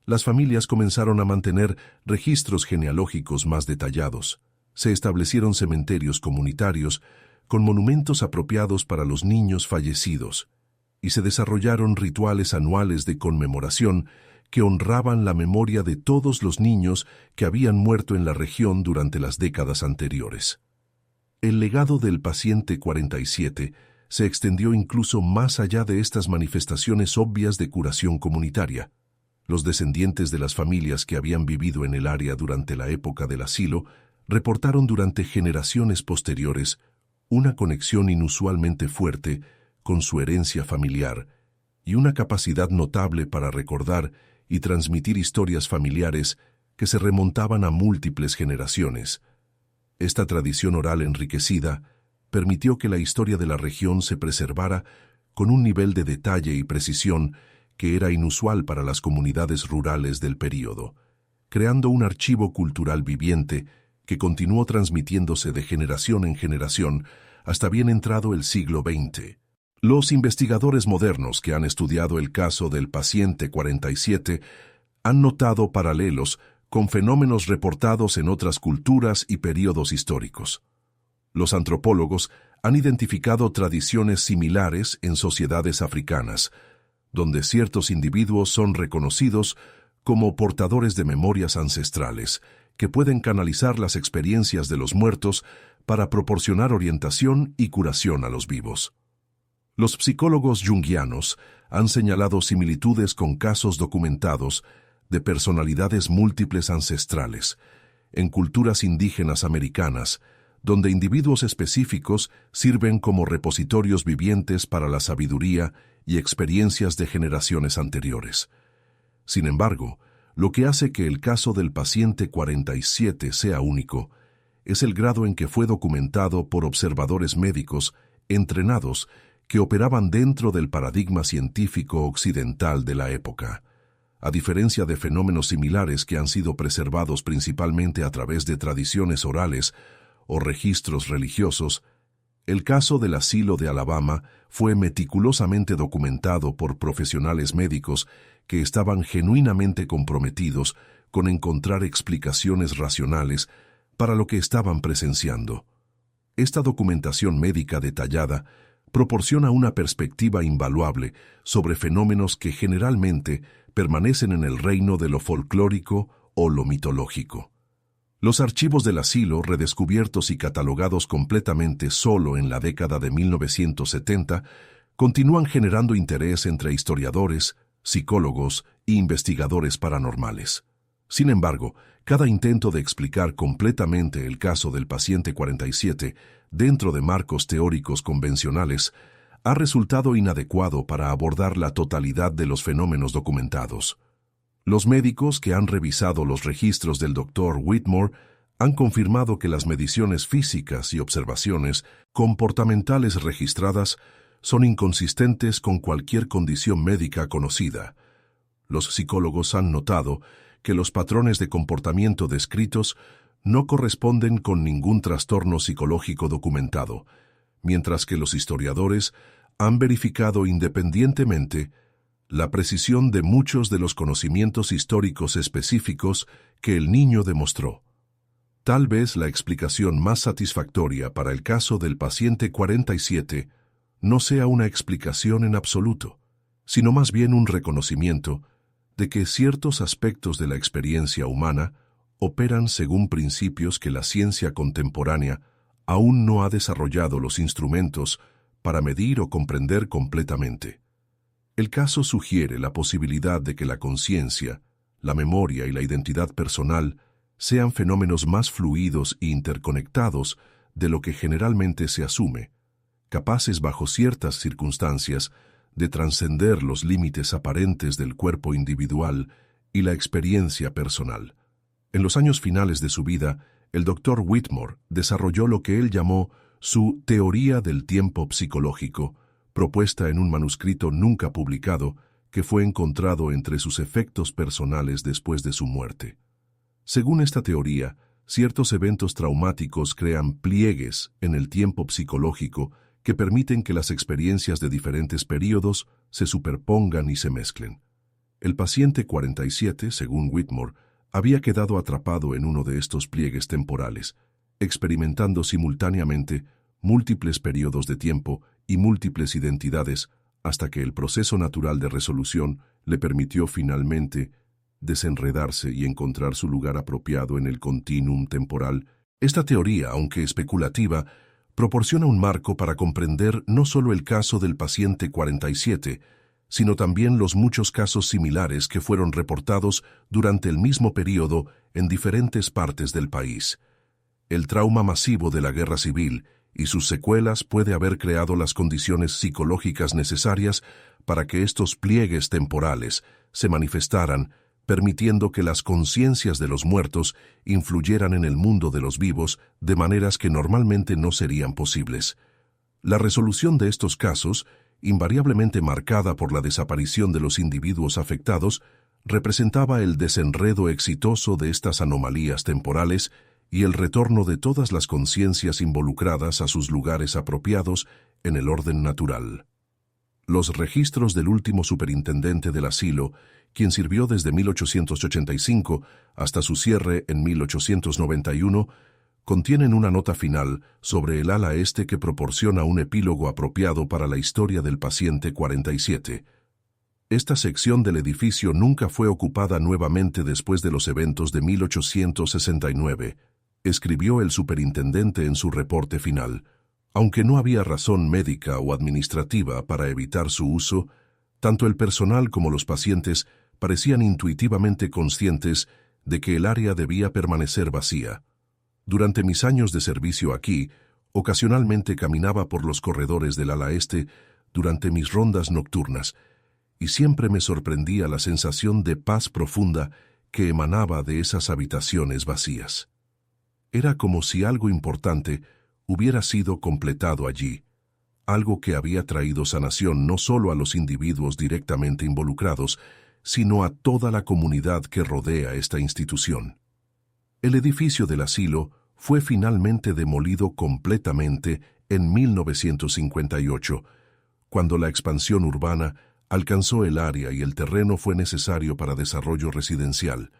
Las familias comenzaron a mantener registros genealógicos más detallados. Se establecieron cementerios comunitarios con monumentos apropiados para los niños fallecidos y se desarrollaron rituales anuales de conmemoración que honraban la memoria de todos los niños que habían muerto en la región durante las décadas anteriores. El legado del paciente 47 se extendió incluso más allá de estas manifestaciones obvias de curación comunitaria. Los descendientes de las familias que habían vivido en el área durante la época del asilo reportaron durante generaciones posteriores una conexión inusualmente fuerte con su herencia familiar y una capacidad notable para recordar y transmitir historias familiares que se remontaban a múltiples generaciones. Esta tradición oral enriquecida permitió que la historia de la región se preservara con un nivel de detalle y precisión que era inusual para las comunidades rurales del período, creando un archivo cultural viviente que continuó transmitiéndose de generación en generación hasta bien entrado el siglo XX. Los investigadores modernos que han estudiado el caso del paciente 47 han notado paralelos con fenómenos reportados en otras culturas y períodos históricos. Los antropólogos han identificado tradiciones similares en sociedades africanas, donde ciertos individuos son reconocidos como portadores de memorias ancestrales, que pueden canalizar las experiencias de los muertos para proporcionar orientación y curación a los vivos. Los psicólogos junguianos han señalado similitudes con casos documentados de personalidades múltiples ancestrales en culturas indígenas americanas, donde individuos específicos sirven como repositorios vivientes para la sabiduría y experiencias de generaciones anteriores. Sin embargo, lo que hace que el caso del paciente 47 sea único es el grado en que fue documentado por observadores médicos entrenados que operaban dentro del paradigma científico occidental de la época. A diferencia de fenómenos similares que han sido preservados principalmente a través de tradiciones orales o registros religiosos, el caso del asilo de Alabama fue meticulosamente documentado por profesionales médicos que estaban genuinamente comprometidos con encontrar explicaciones racionales para lo que estaban presenciando. Esta documentación médica detallada proporciona una perspectiva invaluable sobre fenómenos que generalmente permanecen en el reino de lo folclórico o lo mitológico. Los archivos del asilo, redescubiertos y catalogados completamente solo en la década de 1970, continúan generando interés entre historiadores, psicólogos e investigadores paranormales. Sin embargo, cada intento de explicar completamente el caso del paciente 47 dentro de marcos teóricos convencionales ha resultado inadecuado para abordar la totalidad de los fenómenos documentados. Los médicos que han revisado los registros del Dr. Whitmore han confirmado que las mediciones físicas y observaciones comportamentales registradas son inconsistentes con cualquier condición médica conocida. Los psicólogos han notado que los patrones de comportamiento descritos no corresponden con ningún trastorno psicológico documentado, mientras que los historiadores han verificado independientemente la precisión de muchos de los conocimientos históricos específicos que el niño demostró. Tal vez la explicación más satisfactoria para el caso del paciente 47 no sea una explicación en absoluto, sino más bien un reconocimiento de que ciertos aspectos de la experiencia humana operan según principios que la ciencia contemporánea aún no ha desarrollado los instrumentos para medir o comprender completamente. El caso sugiere la posibilidad de que la conciencia, la memoria y la identidad personal sean fenómenos más fluidos e interconectados de lo que generalmente se asume, capaces bajo ciertas circunstancias de trascender los límites aparentes del cuerpo individual y la experiencia personal. En los años finales de su vida, el Dr. Whitmore desarrolló lo que él llamó su teoría del tiempo psicológico, propuesta en un manuscrito nunca publicado que fue encontrado entre sus efectos personales después de su muerte. Según esta teoría, ciertos eventos traumáticos crean pliegues en el tiempo psicológico que permiten que las experiencias de diferentes períodos se superpongan y se mezclen. El paciente 47, según Whitmore, había quedado atrapado en uno de estos pliegues temporales, experimentando simultáneamente múltiples periodos de tiempo y múltiples identidades, hasta que el proceso natural de resolución le permitió finalmente desenredarse y encontrar su lugar apropiado en el continuum temporal. Esta teoría, aunque especulativa, proporciona un marco para comprender no solo el caso del paciente 47, sino también los muchos casos similares que fueron reportados durante el mismo período en diferentes partes del país. El trauma masivo de la guerra civil y sus secuelas puede haber creado las condiciones psicológicas necesarias para que estos pliegues temporales se manifestaran, permitiendo que las conciencias de los muertos influyeran en el mundo de los vivos de maneras que normalmente no serían posibles. La resolución de estos casos, invariablemente marcada por la desaparición de los individuos afectados, representaba el desenredo exitoso de estas anomalías temporales y el retorno de todas las conciencias involucradas a sus lugares apropiados en el orden natural. Los registros del último superintendente del asilo, quien sirvió desde 1885 hasta su cierre en 1891, contienen una nota final sobre el ala este que proporciona un epílogo apropiado para la historia del paciente 47. Esta sección del edificio nunca fue ocupada nuevamente después de los eventos de 1869, escribió el superintendente en su reporte final. Aunque no había razón médica o administrativa para evitar su uso, tanto el personal como los pacientes parecían intuitivamente conscientes de que el área debía permanecer vacía. Durante mis años de servicio aquí, ocasionalmente caminaba por los corredores del ala este durante mis rondas nocturnas, y siempre me sorprendía la sensación de paz profunda que emanaba de esas habitaciones vacías. Era como si algo importante hubiera sido completado allí, algo que había traído sanación no solo a los individuos directamente involucrados, sino a toda la comunidad que rodea esta institución. El edificio del asilo fue finalmente demolido completamente en 1958, cuando la expansión urbana alcanzó el área y el terreno fue necesario para desarrollo residencial.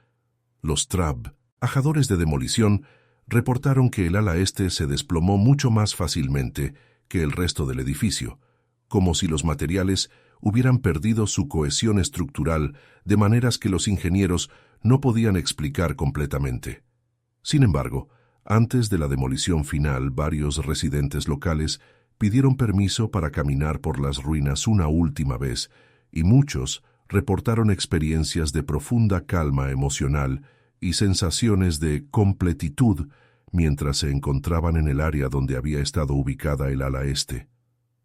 Los trabajadores de demolición reportaron que el ala este se desplomó mucho más fácilmente que el resto del edificio, como si los materiales hubieran perdido su cohesión estructural de maneras que los ingenieros no podían explicar completamente. Sin embargo, antes de la demolición final, varios residentes locales pidieron permiso para caminar por las ruinas una última vez, y muchos reportaron experiencias de profunda calma emocional y sensaciones de completitud mientras se encontraban en el área donde había estado ubicada el ala este.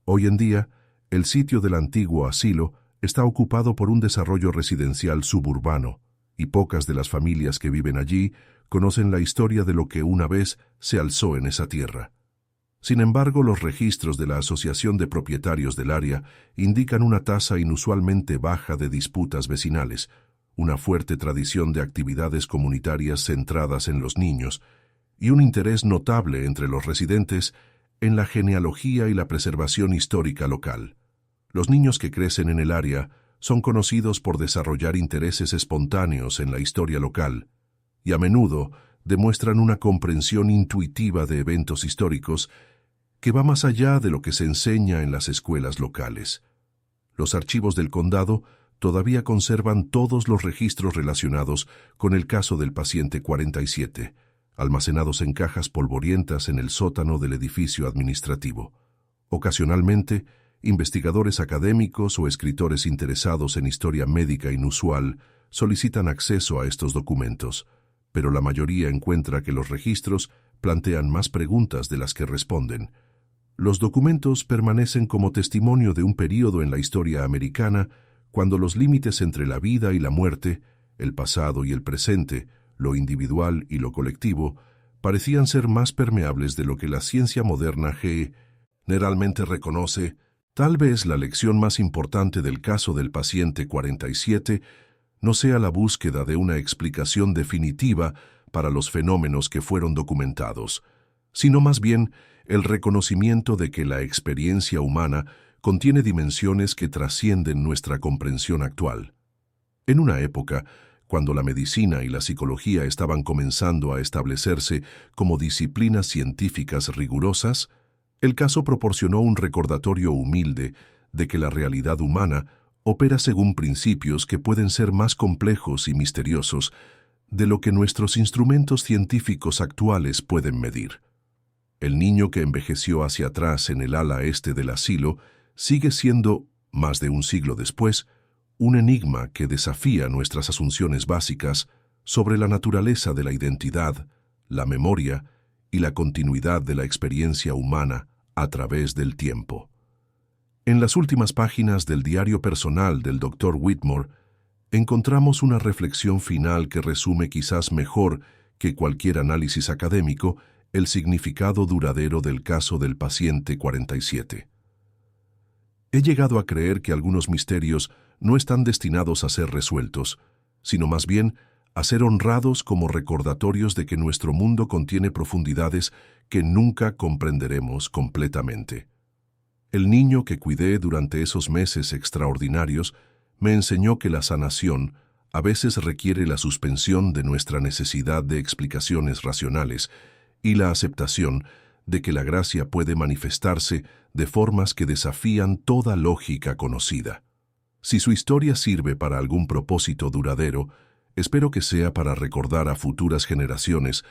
Hoy en día, el sitio del antiguo asilo está ocupado por un desarrollo residencial suburbano, y pocas de las familias que viven allí conocen la historia de lo que una vez se alzó en esa tierra. Sin embargo, los registros de la Asociación de Propietarios del área indican una tasa inusualmente baja de disputas vecinales, una fuerte tradición de actividades comunitarias centradas en los niños, y un interés notable entre los residentes en la genealogía y la preservación histórica local. Los niños que crecen en el área son conocidos por desarrollar intereses espontáneos en la historia local y a menudo demuestran una comprensión intuitiva de eventos históricos que va más allá de lo que se enseña en las escuelas locales. Los archivos del condado todavía conservan todos los registros relacionados con el caso del paciente 47, almacenados en cajas polvorientas en el sótano del edificio administrativo. Ocasionalmente, investigadores académicos o escritores interesados en historia médica inusual solicitan acceso a estos documentos, pero la mayoría encuentra que los registros plantean más preguntas de las que responden. Los documentos permanecen como testimonio de un período en la historia americana cuando los límites entre la vida y la muerte, el pasado y el presente, lo individual y lo colectivo, parecían ser más permeables de lo que la ciencia moderna generalmente reconoce. Tal vez la lección más importante del caso del paciente 47 no sea la búsqueda de una explicación definitiva para los fenómenos que fueron documentados, sino más bien el reconocimiento de que la experiencia humana contiene dimensiones que trascienden nuestra comprensión actual. En una época, cuando la medicina y la psicología estaban comenzando a establecerse como disciplinas científicas rigurosas, el caso proporcionó un recordatorio humilde de que la realidad humana opera según principios que pueden ser más complejos y misteriosos de lo que nuestros instrumentos científicos actuales pueden medir. El niño que envejeció hacia atrás en el ala este del asilo sigue siendo, más de un siglo después, un enigma que desafía nuestras asunciones básicas sobre la naturaleza de la identidad, la memoria y la continuidad de la experiencia humana a través del tiempo. En las últimas páginas del diario personal del Dr. Whitmore, encontramos una reflexión final que resume quizás mejor que cualquier análisis académico el significado duradero del caso del paciente 47. He llegado a creer que algunos misterios no están destinados a ser resueltos, sino más bien a ser honrados como recordatorios de que nuestro mundo contiene profundidades que nunca comprenderemos completamente. El niño que cuidé durante esos meses extraordinarios me enseñó que la sanación a veces requiere la suspensión de nuestra necesidad de explicaciones racionales y la aceptación de que la gracia puede manifestarse de formas que desafían toda lógica conocida. Si su historia sirve para algún propósito duradero, espero que sea para recordar a futuras generaciones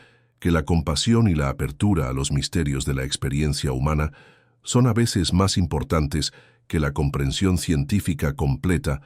que la compasión y la apertura a los misterios de la experiencia humana son a veces más importantes que la comprensión científica completa